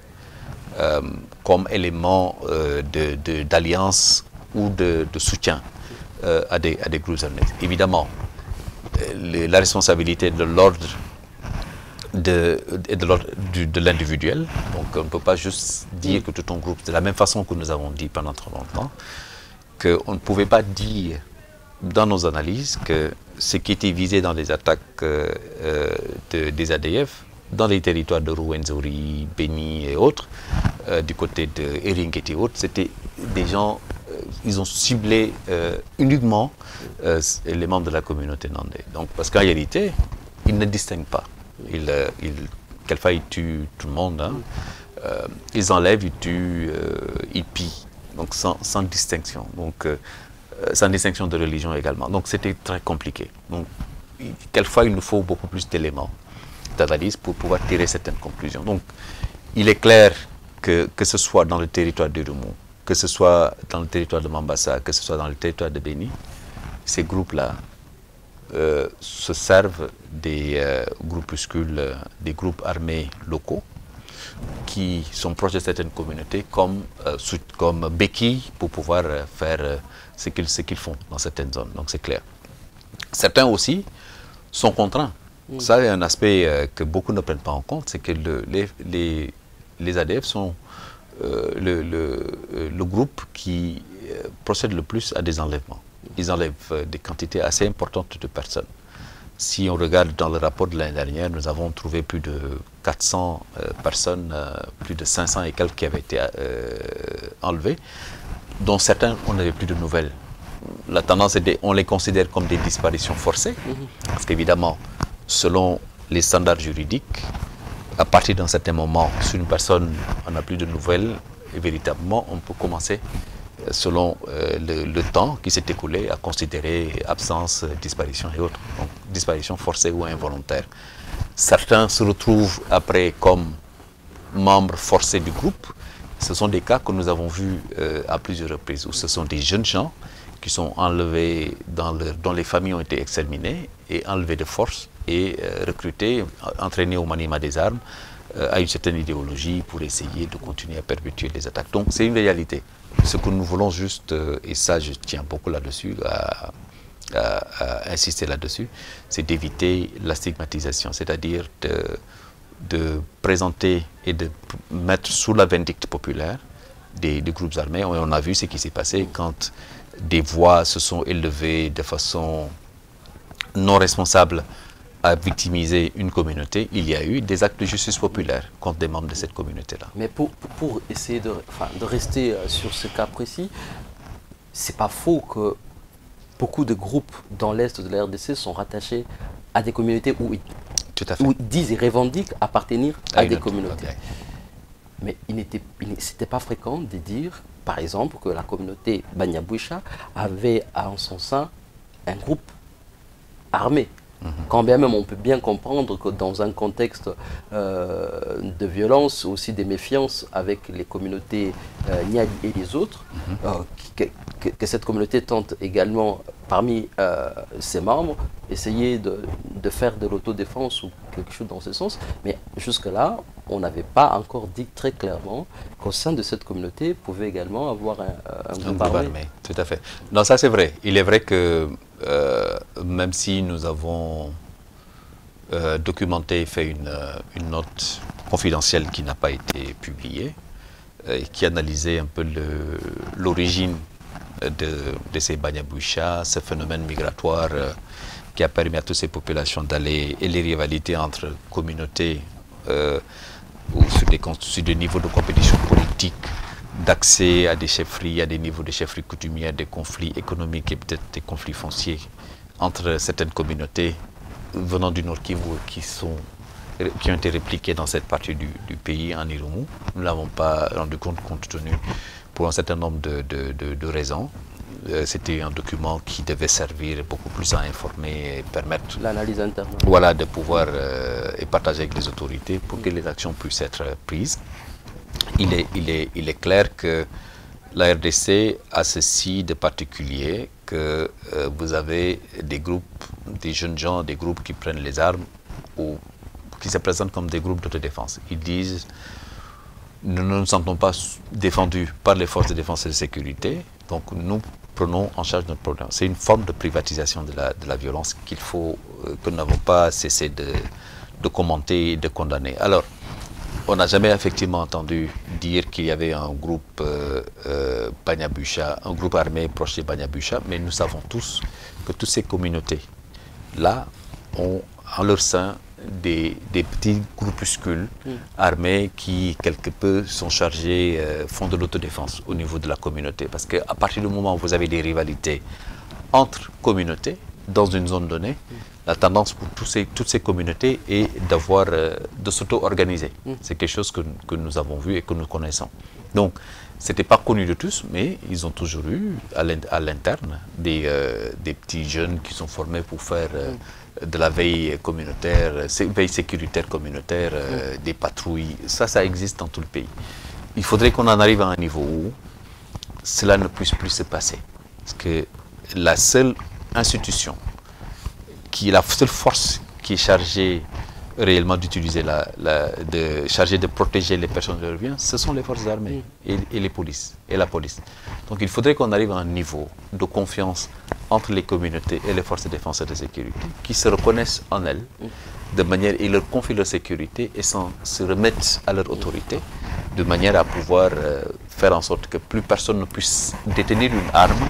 comme élément d'alliance ou de soutien à des groupes armés. Évidemment, la responsabilité de l'ordre de l'individuel. Donc on ne peut pas juste dire que tout un groupe, de la même façon que nous avons dit pendant trop longtemps, qu'on ne pouvait pas dire dans nos analyses que ce qui était visé dans les attaques des ADF, dans les territoires de Rwenzori, Béni et autres, du côté de Eringuet et autres, c'était des gens, ils ont ciblé uniquement les membres de la communauté Nandé. Donc, parce qu'en réalité, ils ne distinguent pas. Quelquefois, ils tuent tout le monde. Hein. Ils enlèvent, ils tuent, ils pillent. Donc, sans distinction. Donc, sans distinction de religion également. Donc, c'était très compliqué. Donc, quelquefois, il nous faut beaucoup plus d'éléments d'analyse pour pouvoir tirer certaines conclusions. Donc, il est clair que ce soit dans le territoire d'Irumu, que ce soit dans le territoire de Mambasa, que ce soit dans le territoire de Béni, ces groupes-là se servent des groupuscules, des groupes armés locaux qui sont proches de certaines communautés comme béquilles pour pouvoir faire ce qu'ils font dans certaines zones. Donc c'est clair. Certains aussi sont contraints. Ça, c'est un aspect que beaucoup ne prennent pas en compte, c'est que les ADF sont le groupe qui procède le plus à des enlèvements. Ils enlèvent des quantités assez importantes de personnes. Si on regarde dans le rapport de l'année dernière, nous avons trouvé plus de 400 personnes, plus de 500 et quelques qui avaient été enlevées, dont certains, on n'avait plus de nouvelles. La tendance est on les considère comme des disparitions forcées, parce qu'évidemment, selon les standards juridiques, à partir d'un certain moment, si une personne n'a plus de nouvelles, et véritablement, on peut commencer, selon le temps qui s'est écoulé, à considérer absence, disparition et autres. Donc, disparition forcée ou involontaire. Certains se retrouvent après comme membres forcés du groupe. Ce sont des cas que nous avons vus à plusieurs reprises, où ce sont des jeunes gens qui sont enlevés, dont les familles ont été exterminées et enlevés de force et recrutés, entraînés au maniement des armes à une certaine idéologie pour essayer de continuer à perpétuer les attaques. Donc c'est une réalité. Ce que nous voulons juste, et ça je tiens beaucoup là-dessus, à insister là-dessus, c'est d'éviter la stigmatisation, c'est-à-dire de présenter et de mettre sous la vindicte populaire des groupes armés. Et on a vu ce qui s'est passé quand des voix se sont élevées de façon non responsable à victimiser une communauté. Il y a eu des actes de justice populaire contre des membres de cette communauté-là. Mais pour essayer de rester sur ce cas précis, c'est pas faux que beaucoup de groupes dans l'Est de la RDC sont rattachés à des communautés où ils disent et revendiquent appartenir à des communautés. Mais c'était pas fréquent de dire, par exemple, que la communauté Banyabusha avait en son sein un groupe armé. Quand bien même on peut bien comprendre que dans un contexte de violence, aussi des méfiances avec les communautés Niali et les autres, que cette communauté tente également, parmi ses membres, essayer de faire de l'autodéfense ou quelque chose dans ce sens. Mais jusque-là, on n'avait pas encore dit très clairement qu'au sein de cette communauté pouvait également avoir un groupe armé. Tout à fait. Non, ça c'est vrai. Il est vrai que même si nous avons documenté et fait une note confidentielle qui n'a pas été publiée, et qui analysait un peu l'origine de ces Banyaboucha, ce phénomène migratoire qui a permis à toutes ces populations d'aller, et les rivalités entre communautés ou sur des niveaux de compétition politique, d'accès à des chefferies, à des niveaux de chefferies coutumières, des conflits économiques et peut-être des conflits fonciers entre certaines communautés venant du Nord Kivu qui ont été répliqués dans cette partie du pays, en Irumu. Nous ne l'avons pas rendu compte tenu pour un certain nombre de raisons. C'était un document qui devait servir beaucoup plus à informer et permettre l'analyse interne. Voilà, de pouvoir et partager avec les autorités pour que les actions puissent être prises. Il est clair que la RDC a ceci de particulier, que vous avez des groupes, des jeunes gens, des groupes qui prennent les armes ou qui se présentent comme des groupes d'autodéfense. Ils disent nous ne nous sentons pas défendus par les forces de défense et de sécurité, donc nous prenons en charge notre problème. C'est une forme de privatisation de la violence que nous n'avons pas cessé de commenter et de condamner. Alors, on n'a jamais effectivement entendu dire qu'il y avait un groupe Banyaboucha, un groupe armé proche de Banyaboucha, mais nous savons tous que toutes ces communautés-là ont en leur sein des petits groupuscules armés qui, quelque peu, sont chargés, font de l'autodéfense au niveau de la communauté. Parce qu'à partir du moment où vous avez des rivalités entre communautés, dans une zone donnée, la tendance pour toutes ces communautés est de s'auto-organiser. C'est quelque chose que nous avons vu et que nous connaissons. Donc, ce n'était pas connu de tous, mais ils ont toujours eu à l'interne des petits jeunes qui sont formés pour faire de la veille communautaire, veille sécuritaire communautaire, des patrouilles. Ça existe dans tout le pays. Il faudrait qu'on en arrive à un niveau où cela ne puisse plus se passer. Parce que la seule institution, la seule force qui est chargée réellement d'utiliser, chargée de protéger les personnes de leurs biens, ce sont les forces armées et les polices, et la police. Donc il faudrait qu'on arrive à un niveau de confiance entre les communautés et les forces de défense et de sécurité, qui se reconnaissent en elles, de manière, ils leur confient leur sécurité et se remettent à leur autorité, de manière à pouvoir faire en sorte que plus personne ne puisse détenir une arme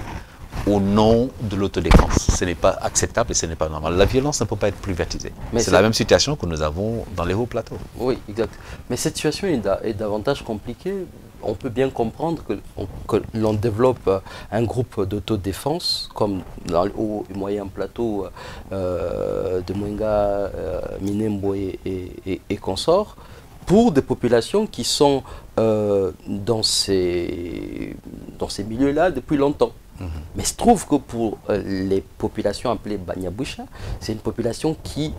au nom de l'autodéfense. Ce n'est pas acceptable et ce n'est pas normal. La violence ne peut pas être privatisée. C'est la même situation que nous avons dans les hauts plateaux. Oui, exact. Mais cette situation est davantage compliquée. On peut bien comprendre que l'on développe un groupe d'autodéfense, comme dans le haut et moyen plateau de Mwenga, Minembwe et consorts, pour des populations qui sont dans ces milieux-là depuis longtemps. Mais il se trouve que pour les populations appelées Banyaboucha, c'est une population qui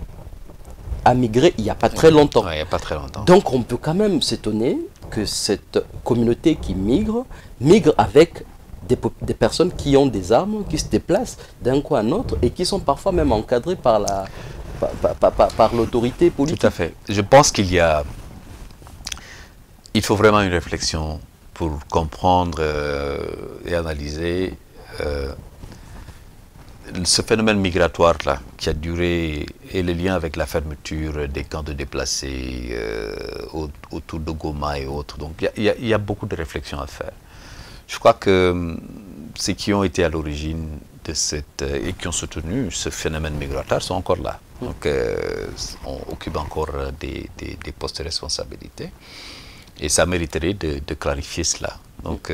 a migré il n'y a pas très longtemps. Il n'y a pas très longtemps. Donc on peut quand même s'étonner que cette communauté qui migre avec des personnes qui ont des armes, qui se déplacent d'un coin à un autre et qui sont parfois même encadrées par l'autorité politique. Tout à fait. Je pense il faut vraiment une réflexion pour comprendre et analyser ce phénomène migratoire-là, qui a duré, et le lien avec la fermeture des camps de déplacés autour de Goma et autres. Donc il y a beaucoup de réflexions à faire. Je crois que ceux qui ont été à l'origine de et qui ont soutenu ce phénomène migratoire sont encore là. Donc on occupe encore des postes de responsabilité. Et ça mériterait de clarifier cela. Donc,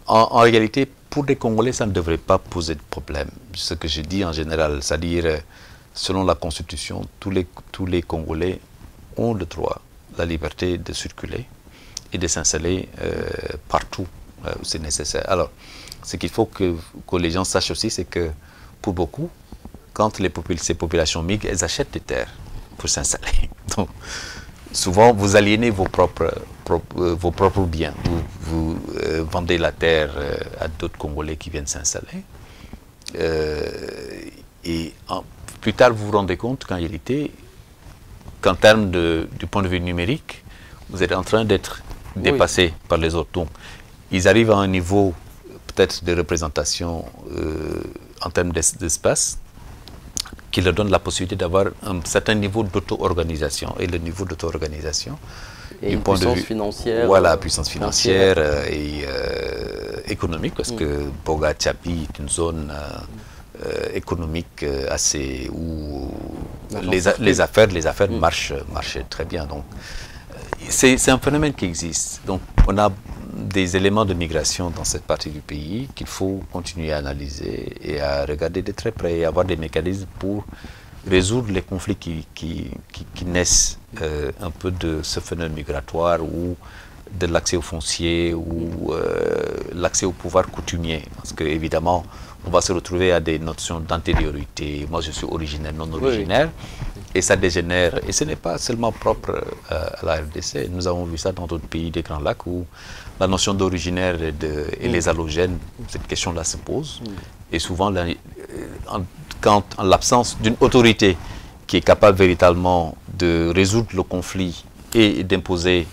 en réalité, pour les Congolais, ça ne devrait pas poser de problème. Ce que je dis en général, c'est-à-dire, selon la Constitution, tous les Congolais ont le droit, la liberté de circuler et de s'installer partout où c'est nécessaire. Alors, ce qu'il faut que les gens sachent aussi, c'est que pour beaucoup, quand ces populations migrent, elles achètent des terres pour s'installer. Donc, souvent, vous aliénez vos propres biens. Vous vendez la terre à d'autres Congolais qui viennent s'installer. Plus tard, vous vous rendez compte qu'en réalité, qu'en termes du point de vue numérique, vous êtes en train d'être dépassé par les autres. Donc, ils arrivent à un niveau peut-être de représentation en termes d'espace qui leur donne la possibilité d'avoir un certain niveau d'auto-organisation. Et le niveau d'auto-organisation, du point de vue financière, voilà, puissance financière et économique, parce que Boga Tchapi est une zone économique assez où les affaires marchent très bien. Donc, c'est un phénomène qui existe. Donc, on a des éléments de migration dans cette partie du pays qu'il faut continuer à analyser et à regarder de très près et avoir des mécanismes pour résoudre les conflits qui naissent un peu de ce phénomène migratoire ou de l'accès au foncier ou l'accès au pouvoir coutumier. Parce qu'évidemment, on va se retrouver à des notions d'antériorité. Moi, je suis originaire, non originaire. Et ça dégénère. Et ce n'est pas seulement propre à la RDC. Nous avons vu ça dans d'autres pays des Grands Lacs où la notion d'originaire et les allogènes, cette question-là se pose. Et souvent, quand en l'absence d'une autorité qui est capable véritablement de résoudre le conflit et d'imposer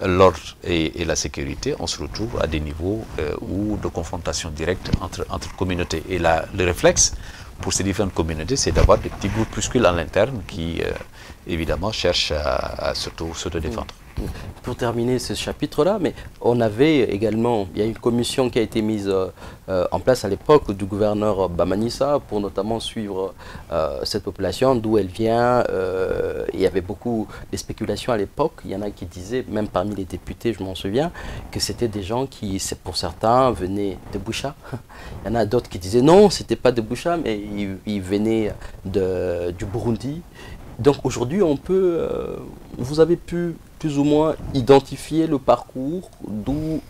l'ordre et la sécurité, on se retrouve à des niveaux de confrontation directe entre communautés. Et là, le réflexe pour ces différentes communautés, c'est d'avoir des petits groupuscules à l'interne qui, évidemment, cherchent à se défendre. Pour terminer ce chapitre-là, mais on avait également, il y a une commission qui a été mise en place à l'époque du gouverneur Bamanissa pour notamment suivre cette population, d'où elle vient. Il y avait beaucoup de spéculations à l'époque. Il y en a qui disaient, même parmi les députés, je m'en souviens, que c'était des gens qui, pour certains, venaient de Boucha. Il y en a d'autres qui disaient non, c'était pas de Boucha, mais ils venaient du Burundi. Donc aujourd'hui, vous avez pu plus ou moins identifier le parcours d'où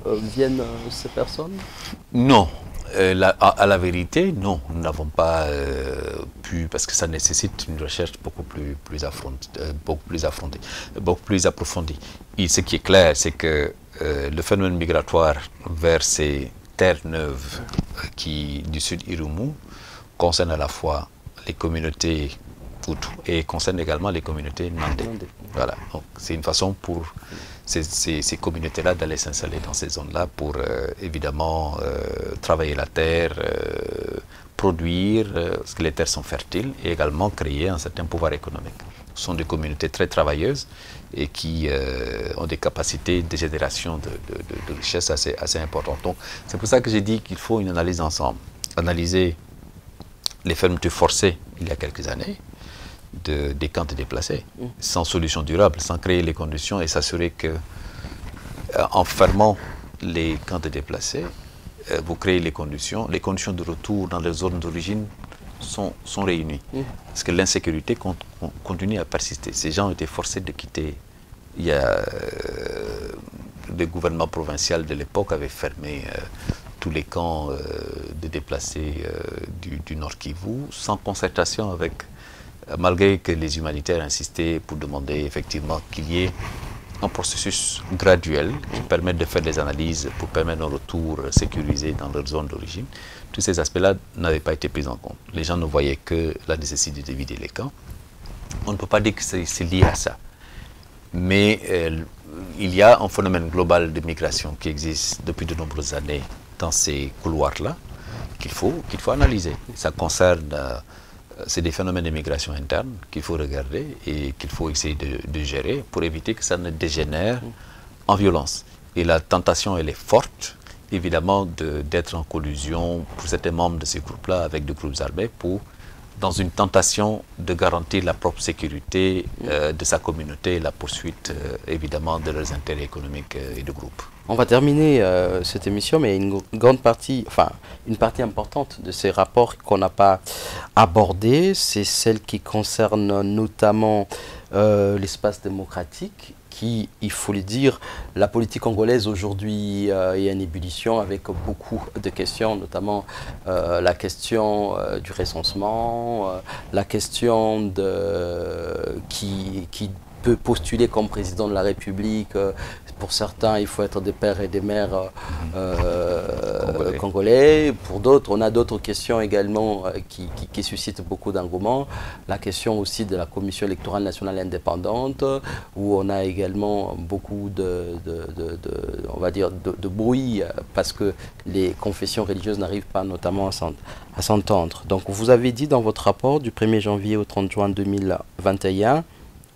viennent ces personnes? Non. À la vérité, non. Nous n'avons pas pu, parce que ça nécessite une recherche beaucoup plus approfondie. Et ce qui est clair, c'est que le phénomène migratoire vers ces terres neuves du sud Irumu concerne à la fois les communautés Hutu et concerne également les communautés Nandé. Voilà. Donc c'est une façon pour ces communautés-là d'aller s'installer dans ces zones-là pour évidemment travailler la terre, produire, parce que les terres sont fertiles, et également créer un certain pouvoir économique. Ce sont des communautés très travailleuses et qui ont des capacités de génération de richesse assez importantes. Donc c'est pour ça que j'ai dit qu'il faut une analyse d'ensemble. Analyser les fermetures forcées il y a quelques années, des camps de déplacés, sans solution durable, sans créer les conditions et s'assurer que, en fermant les camps de déplacés, vous créez les conditions de retour dans les zones d'origine sont réunies. Parce que l'insécurité continue à persister. Ces gens ont été forcés de quitter. Il y a le gouvernement provincial de l'époque avait fermé tous les camps de déplacés du Nord Kivu, sans concertation avec, malgré que les humanitaires insistaient pour demander effectivement qu'il y ait un processus graduel qui permette de faire des analyses pour permettre un retour sécurisé dans leur zone d'origine. Tous ces aspects-là n'avaient pas été pris en compte. Les gens ne voyaient que la nécessité de vider les camps. On ne peut pas dire que c'est lié à ça. Mais il y a un phénomène global de migration qui existe depuis de nombreuses années dans ces couloirs-là qu'il faut analyser. Ça concerne, c'est des phénomènes de migration interne qu'il faut regarder et qu'il faut essayer de gérer pour éviter que ça ne dégénère en violence. Et la tentation, elle est forte, évidemment, d'être en collusion pour certains membres de ces groupes-là avec des groupes armés dans une tentation de garantir la propre sécurité de sa communauté et la poursuite, évidemment, de leurs intérêts économiques et de groupe. On va terminer cette émission, mais une partie importante de ces rapports qu'on n'a pas abordés, c'est celle qui concerne notamment l'espace démocratique, qui, il faut le dire, la politique congolaise aujourd'hui est en ébullition avec beaucoup de questions, notamment la question du recensement, la question de qui peut postuler comme président de la République. Pour certains, il faut être des pères et des mères congolais. Pour d'autres, on a d'autres questions également qui suscitent beaucoup d'engouement. La question aussi de la Commission électorale nationale indépendante, où on a également beaucoup on va dire de bruit, parce que les confessions religieuses n'arrivent pas notamment à s'entendre. Donc vous avez dit dans votre rapport du 1er janvier au 30 juin 2021,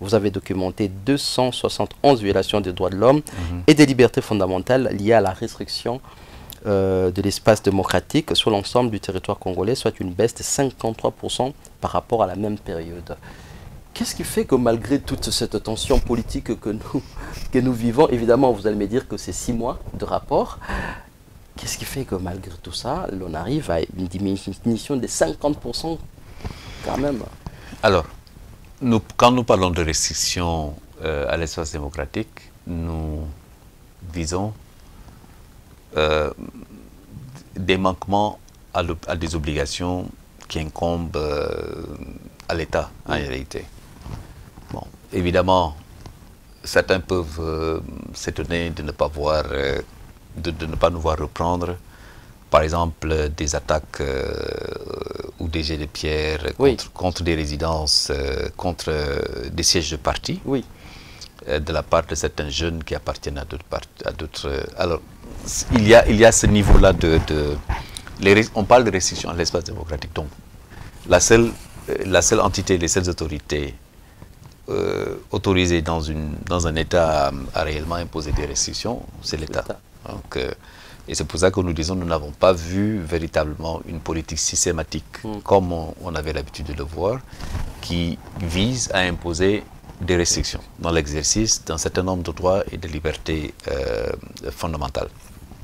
vous avez documenté 271 violations des droits de l'homme et des libertés fondamentales liées à la restriction de l'espace démocratique sur l'ensemble du territoire congolais, soit une baisse de 53% par rapport à la même période. Qu'est-ce qui fait que malgré toute cette tension politique que nous vivons, évidemment vous allez me dire que c'est 6 mois de rapport, qu'est-ce qui fait que malgré tout ça, l'on arrive à une diminution de 50% quand même? Alors, quand nous parlons de restrictions à l'espace démocratique, nous visons des manquements à des obligations qui incombent à l'État en réalité. Bon, évidemment, certains peuvent s'étonner de ne pas voir, de ne pas nous voir reprendre, par exemple, des attaques ou des jets de pierre contre des résidences, contre des sièges de parti, de la part de certains jeunes qui appartiennent à d'autres. Alors, il y a ce niveau-là on parle de restrictions à l'espace démocratique. Donc, la seule entité, les seules autorités autorisées dans un État à réellement imposer des restrictions, c'est l'État. Donc, et c'est pour ça que nous disons que nous n'avons pas vu véritablement une politique systématique, comme on avait l'habitude de le voir, qui vise à imposer des restrictions dans l'exercice d'un certain nombre de droits et de libertés fondamentales.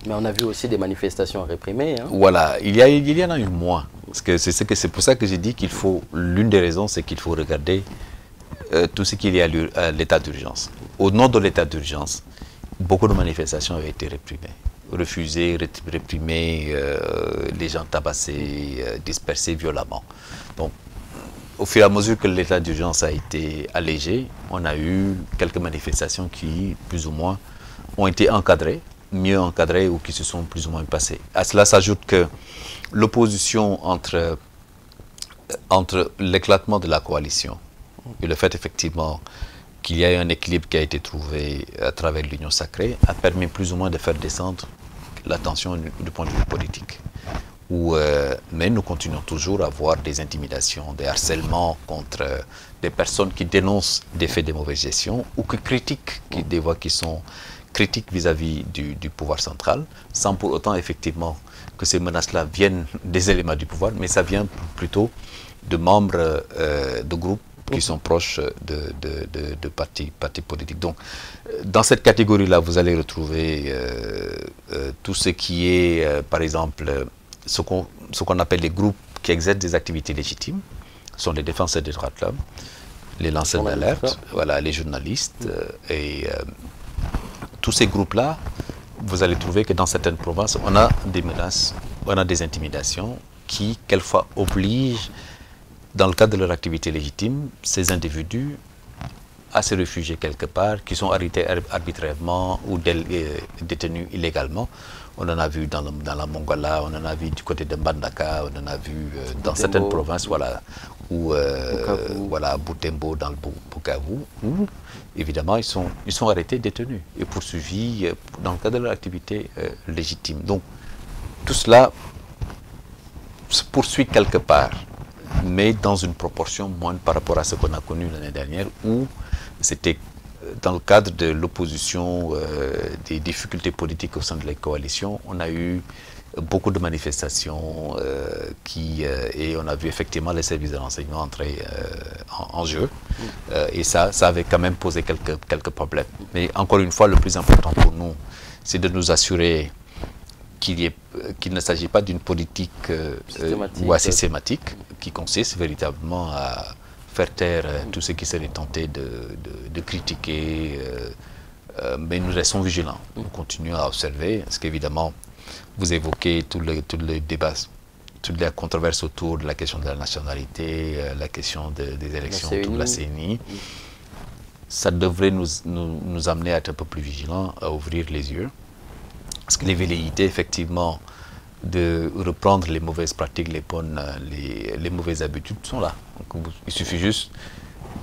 Mais on a vu aussi des manifestations réprimées. Hein. Voilà, il y en a eu moins. Parce que c'est pour ça que j'ai dit qu'il faut, l'une des raisons, c'est qu'il faut regarder tout ce qu'il y a à l'état d'urgence. Au nom de l'état d'urgence, beaucoup de manifestations avaient été réprimées. Refusées, réprimées, les gens tabassés, dispersés violemment. Donc, au fur et à mesure que l'état d'urgence a été allégé, on a eu quelques manifestations qui, plus ou moins, ont été encadrées, mieux encadrées ou qui se sont plus ou moins passées. À cela s'ajoute que l'opposition entre l'éclatement de la coalition et le fait effectivement qu'il y a eu un équilibre qui a été trouvé à travers l'Union sacrée a permis plus ou moins de faire descendre la tension du point de vue politique. Mais nous continuons toujours à voir des intimidations, des harcèlements contre des personnes qui dénoncent des faits de mauvaise gestion ou qui critiquent, des voix qui sont critiques vis-à-vis du pouvoir central, sans pour autant effectivement que ces menaces-là viennent des éléments du pouvoir, mais ça vient plutôt de membres de groupes qui sont proches de partis politiques. Donc, dans cette catégorie-là, vous allez retrouver tout ce qui est, par exemple, ce qu'on appelle les groupes qui exercent des activités légitimes, sont les défenseurs des droits de l'homme, les lanceurs d'alerte, voilà, les journalistes, et tous ces groupes-là, vous allez trouver que dans certaines provinces, on a des menaces, on a des intimidations qui, quelquefois, obligent, dans le cadre de leur activité légitime, ces individus à se réfugier quelque part, qui sont arrêtés arbitrairement ou détenus illégalement. On en a vu dans la Mongola, on en a vu du côté de Mbandaka, on en a vu dans certaines provinces, voilà, ou voilà, Butembo, dans le Bukavu, où évidemment ils sont arrêtés, détenus et poursuivis dans le cadre de leur activité légitime. Donc tout cela se poursuit quelque part, mais dans une proportion moindre par rapport à ce qu'on a connu l'année dernière, où c'était dans le cadre de l'opposition, des difficultés politiques au sein de la coalition. On a eu beaucoup de manifestations et on a vu effectivement les services de renseignement entrer en jeu. Et ça avait quand même posé quelques problèmes. Mais encore une fois, le plus important pour nous, c'est de nous assurer qu'il ne s'agit pas d'une politique systématique qui consiste véritablement à faire taire tout ce qui serait tenté de critiquer, mais nous restons vigilants. Nous continuons à observer, parce qu'évidemment, vous évoquez tous les débats, toute la controverse autour de la question de la nationalité, la question des élections autour de la CNI. Ça devrait nous amener à être un peu plus vigilants, à ouvrir les yeux. Parce que les velléités, effectivement, de reprendre les mauvaises pratiques, les mauvaises habitudes sont là. Donc, il suffit juste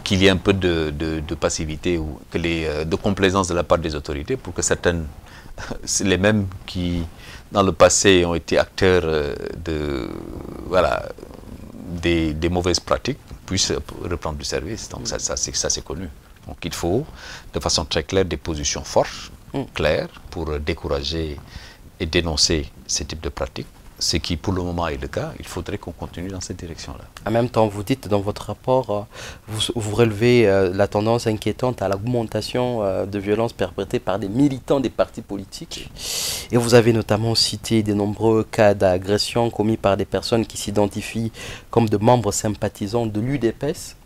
qu'il y ait un peu de passivité ou de complaisance de la part des autorités pour que certaines, les mêmes qui, dans le passé, ont été acteurs des mauvaises pratiques, puissent reprendre du service. Donc ça c'est connu. Donc il faut, de façon très claire, des positions fortes, claires, pour décourager et dénoncer ces types de pratiques. Ce qui, pour le moment, est le cas. Il faudrait qu'on continue dans cette direction-là. En même temps, vous dites dans votre rapport, vous relevez la tendance inquiétante à l'augmentation de violences perpétrées par des militants des partis politiques. Et vous avez notamment cité de nombreux cas d'agression commis par des personnes qui s'identifient comme de membres sympathisants de l'UDPS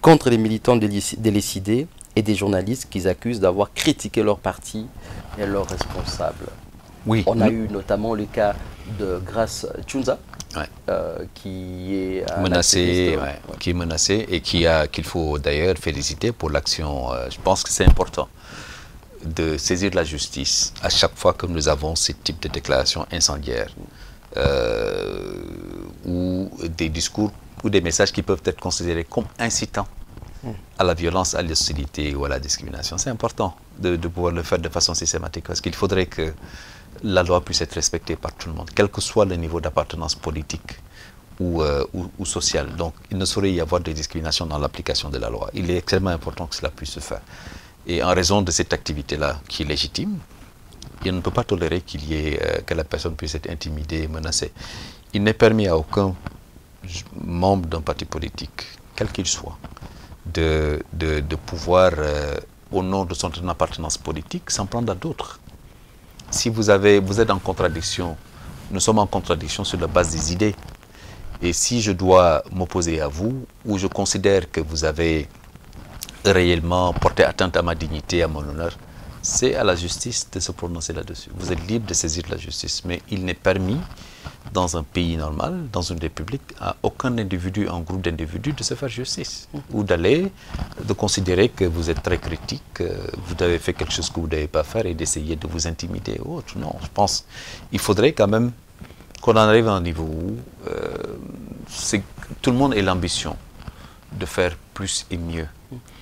contre les militants délécidés et des journalistes qu'ils accusent d'avoir critiqué leur parti et leurs responsables. Oui. On a eu notamment le cas de Grace Tchounza, qui est menacé, qui est menacé et qu'il faut d'ailleurs féliciter pour l'action. Je pense que c'est important de saisir la justice à chaque fois que nous avons ce type de déclarations incendiaires ou des discours ou des messages qui peuvent être considérés comme incitants à la violence, à l'hostilité ou à la discrimination. C'est important de pouvoir le faire de façon systématique parce qu'il faudrait que la loi puisse être respectée par tout le monde, quel que soit le niveau d'appartenance politique ou sociale. Donc, il ne saurait y avoir de discrimination dans l'application de la loi. Il est extrêmement important que cela puisse se faire. Et en raison de cette activité-là, qui est légitime, il ne peut pas tolérer que la personne puisse être intimidée, menacée. Il n'est permis à aucun membre d'un parti politique, quel qu'il soit, de pouvoir, au nom de son appartenance politique, s'en prendre à d'autres. Si vous êtes en contradiction, nous sommes en contradiction sur la base des idées. Et si je dois m'opposer à vous, ou je considère que vous avez réellement porté atteinte à ma dignité, à mon honneur, c'est à la justice de se prononcer là-dessus. Vous êtes libre de saisir la justice, mais il n'est permis, dans un pays normal, dans une république, à aucun individu, un groupe d'individus, de se faire justice. Ou de considérer que vous êtes très critique, vous avez fait quelque chose que vous ne devez pas faire et d'essayer de vous intimider ou autre. Non, je pense qu'il faudrait quand même qu'on en arrive à un niveau où tout le monde ait l'ambition de faire plus et mieux.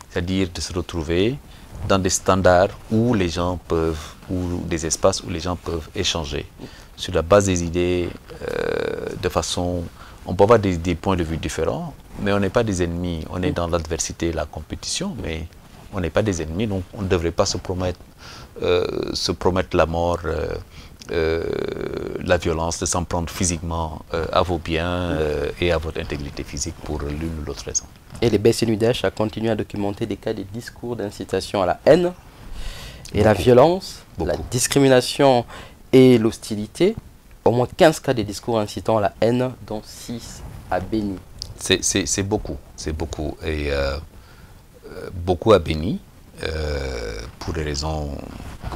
C'est-à-dire de se retrouver dans des standards où les gens peuvent, ou des espaces où les gens peuvent échanger sur la base des idées, de façon... On peut avoir des points de vue différents, mais on n'est pas des ennemis. On est dans l'adversité, la compétition, mais on n'est pas des ennemis, donc on ne devrait pas se promettre la mort, la violence, de s'en prendre physiquement à vos biens et à votre intégrité physique pour l'une ou l'autre raison. Et les BCNUDH a continué à documenter des cas de discours d'incitation à la haine et la violence, la discrimination et l'hostilité. Au moins 15 cas de discours incitant à la haine, dont 6 à Béni. C'est beaucoup, c'est beaucoup. Et beaucoup à Béni, pour des raisons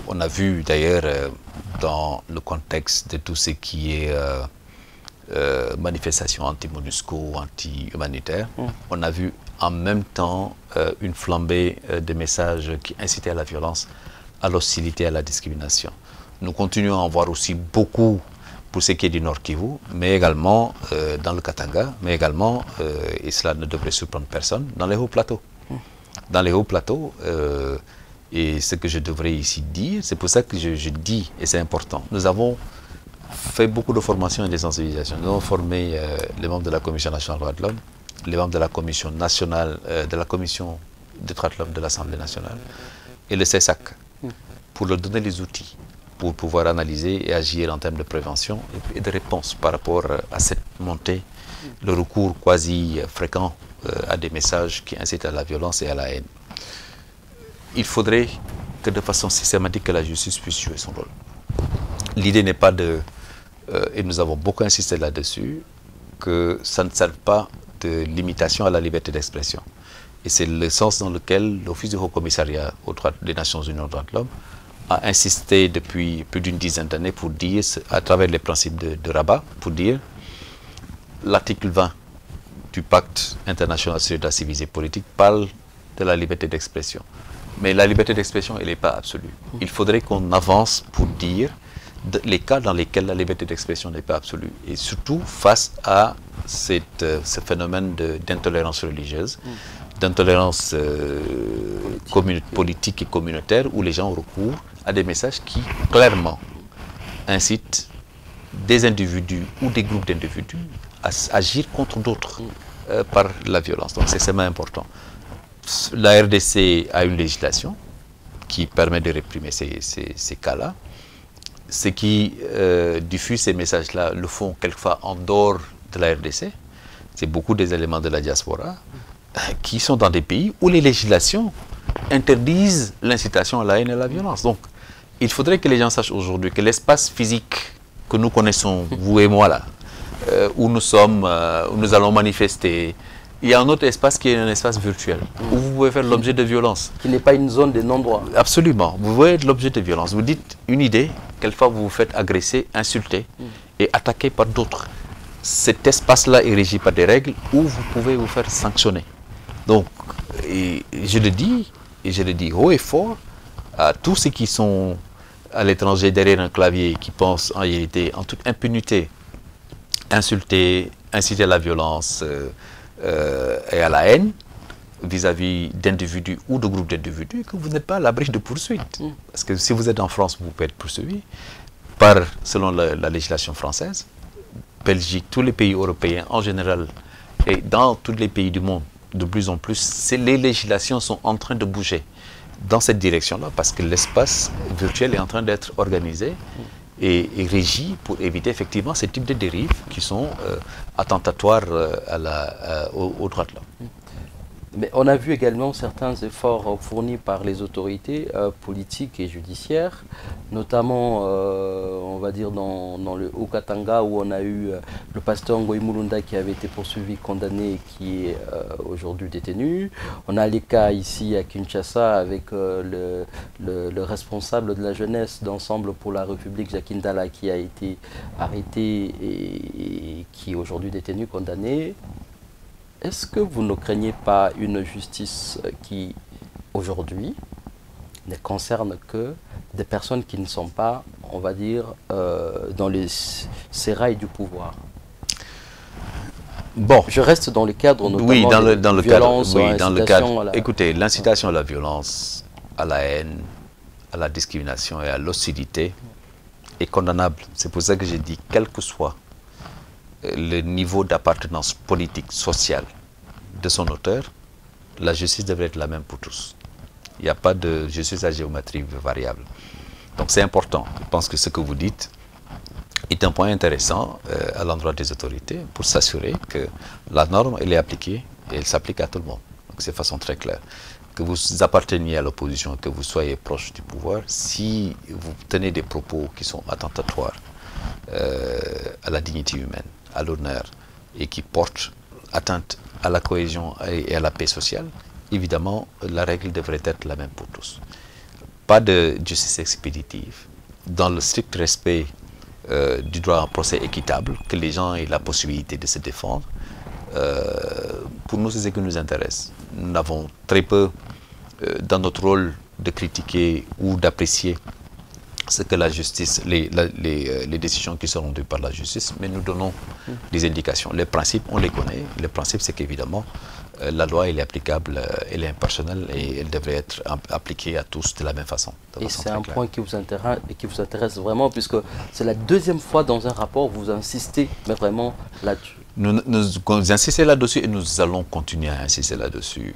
qu'on a vu d'ailleurs dans le contexte de tout ce qui est manifestation anti-MONUSCO, anti-humanitaire. On a vu en même temps une flambée de messages qui incitaient à la violence, à l'hostilité, à la discrimination. Nous continuons à en voir aussi beaucoup pour ce qui est du Nord Kivu, mais également dans le Katanga, mais également, et cela ne devrait surprendre personne, dans les hauts plateaux. Dans les hauts plateaux, et ce que je devrais ici dire, c'est pour ça que je dis, et c'est important, nous avons fait beaucoup de formations et de sensibilisation. Nous avons formé les membres de la Commission nationale des droits de l'homme, les membres de la Commission nationale, de la Commission des droits de l'homme de l'Assemblée nationale, et le CESAC, pour leur donner les outils pour pouvoir analyser et agir en termes de prévention et de réponse par rapport à cette montée, le recours quasi fréquent à des messages qui incitent à la violence et à la haine. Il faudrait que de façon systématique que la justice puisse jouer son rôle. L'idée n'est pas de, et nous avons beaucoup insisté là-dessus, que ça ne serve pas de limitation à la liberté d'expression. Et c'est le sens dans lequel l'Office du Haut Commissariat aux droits des Nations Unies aux droits de l'homme a insisté depuis plus d'une dizaine d'années pour dire, à travers les principes de Rabat, pour dire l'article 20 du pacte international sur la civilité politique parle de la liberté d'expression. Mais la liberté d'expression, elle n'est pas absolue. Il faudrait qu'on avance pour dire les cas dans lesquels la liberté d'expression n'est pas absolue. Et surtout face à ce phénomène d'intolérance religieuse, d'intolérance politique et communautaire, où les gens recourent à des messages qui clairement incitent des individus ou des groupes d'individus à agir contre d'autres par la violence. Donc c'est extrêmement important. La RDC a une législation qui permet de réprimer ces cas-là. Ceux qui diffusent ces messages-là le font quelquefois en dehors de la RDC. C'est beaucoup des éléments de la diaspora qui sont dans des pays où les législations interdisent l'incitation à la haine et à la violence. Donc, il faudrait que les gens sachent aujourd'hui que l'espace physique que nous connaissons, vous et moi là, où nous sommes, où nous allons manifester, il y a un autre espace qui est un espace virtuel, où vous pouvez faire l'objet de violence. Qui n'est pas une zone de non-droit. Absolument. Vous pouvez être l'objet de violence. Vous dites une idée, quelquefois vous vous faites agresser, insulter et attaquer par d'autres. Cet espace-là est régi par des règles où vous pouvez vous faire sanctionner. Donc, je le dis, et je le dis haut et fort, à tous ceux qui sont à l'étranger derrière un clavier, qui pensent en réalité en toute impunité, insulter, inciter à la violence et à la haine vis-à-vis d'individus ou de groupes d'individus, que vous n'êtes pas à l'abri de poursuites. Parce que si vous êtes en France, vous pouvez être poursuivi selon la législation française, Belgique, tous les pays européens en général, et dans tous les pays du monde, de plus en plus, les législations sont en train de bouger dans cette direction-là, parce que l'espace virtuel est en train d'être organisé et régi pour éviter effectivement ce type de dérives qui sont attentatoires aux droits de l'homme. Mais on a vu également certains efforts fournis par les autorités politiques et judiciaires, notamment, on va dire, dans le Haut-Katanga, où on a eu le pasteur Ngoï Mulunda qui avait été poursuivi, condamné et qui est aujourd'hui détenu. On a les cas ici à Kinshasa avec le responsable de la jeunesse d'Ensemble pour la République, Jacques Ndala, qui a été arrêté et qui est aujourd'hui détenu, condamné. Est-ce que vous ne craignez pas une justice qui, aujourd'hui, ne concerne que des personnes qui ne sont pas, on va dire, dans les sérails du pouvoir? Bon. Je reste dans le cadre notamment oui, dans le violence, cadre, oui, dans le cadre. la... Écoutez, l'incitation à la violence, à la haine, à la discrimination et à l'hostilité est condamnable. C'est pour ça que j'ai dit, quel que soit le niveau d'appartenance politique, sociale de son auteur, la justice devrait être la même pour tous. Il n'y a pas de justice à géométrie variable. Donc c'est important. Je pense que ce que vous dites est un point intéressant à l'endroit des autorités pour s'assurer que la norme, elle est appliquée et elle s'applique à tout le monde. Donc c'est de façon très claire. Que vous apparteniez à l'opposition, que vous soyez proche du pouvoir, si vous tenez des propos qui sont attentatoires à la dignité humaine, à l'honneur et qui portent atteinte à la cohésion et à la paix sociale, évidemment, la règle devrait être la même pour tous. Pas de justice expéditive, dans le strict respect du droit à un procès équitable, que les gens aient la possibilité de se défendre. Pour nous, c'est ce qui nous intéresse. Nous avons très peu dans notre rôle de critiquer ou d'apprécier ce que la justice, les décisions qui seront rendues par la justice, mais nous donnons des indications. Les principes, on les connaît. Le principe, c'est qu'évidemment, la loi, elle est applicable, elle est impersonnelle et elle devrait être appliquée à tous de la même façon. Et c'est un point qui vous intéresse vraiment, puisque c'est la deuxième fois dans un rapport où vous insistez, mais vraiment là-dessus. Nous insistons là-dessus et nous allons continuer à insister là-dessus.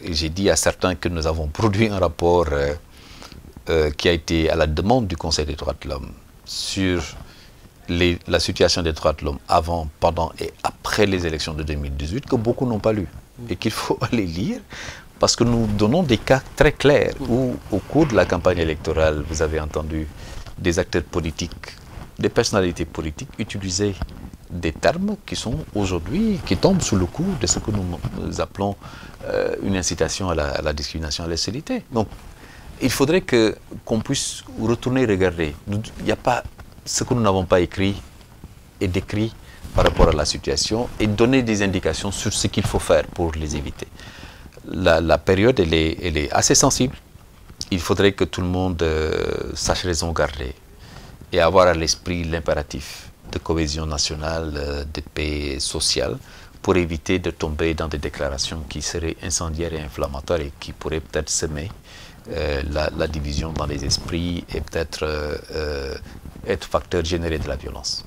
Et j'ai dit à certains que nous avons produit un rapport qui a été à la demande du Conseil des droits de l'homme sur la situation des droits de l'homme avant, pendant et après les élections de 2018, que beaucoup n'ont pas lu et qu'il faut aller lire, parce que nous donnons des cas très clairs où, au cours de la campagne électorale, vous avez entendu des acteurs politiques, des personnalités politiques utiliser des termes qui sont aujourd'hui, qui tombent sous le coup de ce que nous appelons une incitation à la discrimination, à l'hostilité. Donc, il faudrait qu'on puisse retourner regarder. Il n'y a pas ce que nous n'avons pas écrit et décrit par rapport à la situation et donner des indications sur ce qu'il faut faire pour les éviter. La période, elle est assez sensible. Il faudrait que tout le monde sache raison garder et avoir à l'esprit l'impératif de cohésion nationale, de paix sociale, pour éviter de tomber dans des déclarations qui seraient incendiaires et inflammatoires et qui pourraient peut-être semer la division dans les esprits et peut-être être facteur généré de la violence.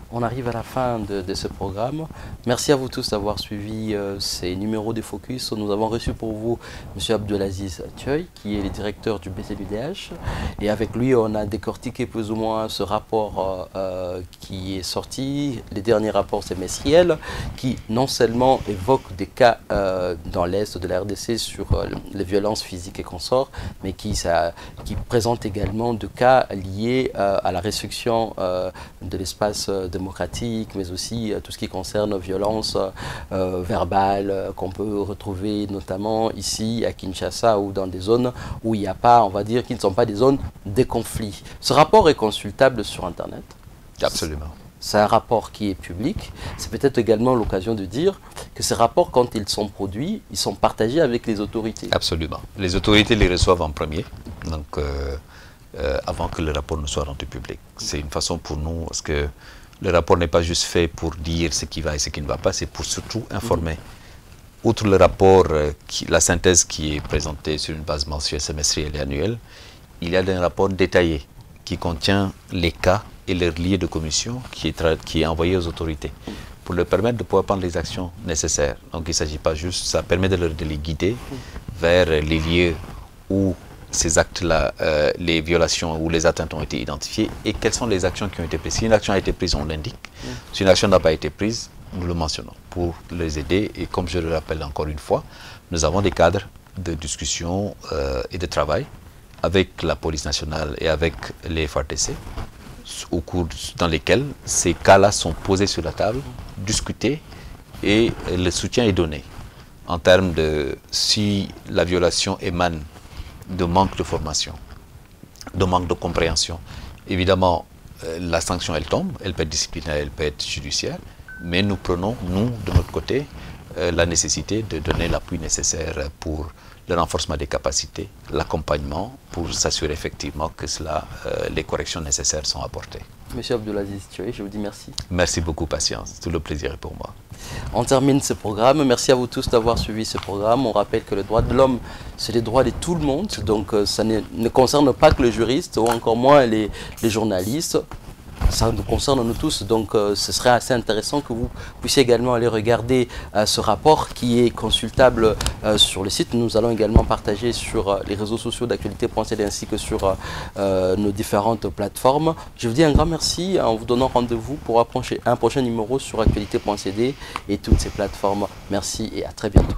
On arrive à la fin de ce programme. Merci à vous tous d'avoir suivi ces numéros de Focus. Nous avons reçu pour vous M. Abdelaziz Thioye, qui est le directeur du BCNUDH. Et avec lui, on a décortiqué plus ou moins ce rapport qui est sorti, les derniers rapports semestriels, qui non seulement évoquent des cas dans l'Est de la RDC sur les violences physiques et consorts, mais qui présentent également des cas liés à la restriction de l'espace démocratique, mais aussi tout ce qui concerne violences verbales qu'on peut retrouver notamment ici à Kinshasa ou dans des zones où il n'y a pas, on va dire, qui ne sont pas des zones de conflit. Ce rapport est consultable sur Internet. Absolument. C'est un rapport qui est public. C'est peut-être également l'occasion de dire que ces rapports, quand ils sont produits, ils sont partagés avec les autorités. Absolument. Les autorités les reçoivent en premier, donc avant que le rapport ne soit rendu public. C'est une façon pour nous, parce que le rapport n'est pas juste fait pour dire ce qui va et ce qui ne va pas, c'est pour surtout informer. Outre le rapport, la synthèse qui est présentée sur une base mensuelle, semestrielle et annuelle, il y a un rapport détaillé qui contient les cas et leur lieu de commission qui est envoyé aux autorités pour leur permettre de pouvoir prendre les actions nécessaires. Donc il ne s'agit pas juste, ça permet de les guider vers les lieux où ces actes-là, les violations ou les atteintes ont été identifiées et quelles sont les actions qui ont été prises. Si une action a été prise, on l'indique. Si une action n'a pas été prise, nous le mentionnons pour les aider. Et comme je le rappelle encore une fois, nous avons des cadres de discussion et de travail avec la police nationale et avec les FARDC dans lesquels ces cas-là sont posés sur la table, discutés et le soutien est donné en termes de si la violation émane de manque de formation, de manque de compréhension. Évidemment, la sanction, elle tombe, elle peut être disciplinaire, elle peut être judiciaire, mais nous prenons, nous, de notre côté, la nécessité de donner l'appui nécessaire pour le renforcement des capacités, l'accompagnement, pour s'assurer effectivement que les corrections nécessaires sont apportées. Monsieur Abdelaziz Thioye, je vous dis merci. Merci beaucoup, Patience. Tout le plaisir est pour moi. On termine ce programme. Merci à vous tous d'avoir suivi ce programme. On rappelle que le droit de l'homme, c'est les droits de tout le monde. Donc ça ne concerne pas que les juristes ou encore moins les journalistes. Ça nous concerne nous tous, donc ce serait assez intéressant que vous puissiez également aller regarder ce rapport qui est consultable sur le site. Nous allons également partager sur les réseaux sociaux d'actualité.cd ainsi que sur nos différentes plateformes. Je vous dis un grand merci en vous donnant rendez-vous pour un prochain numéro sur actualité.cd et toutes ces plateformes. Merci et à très bientôt.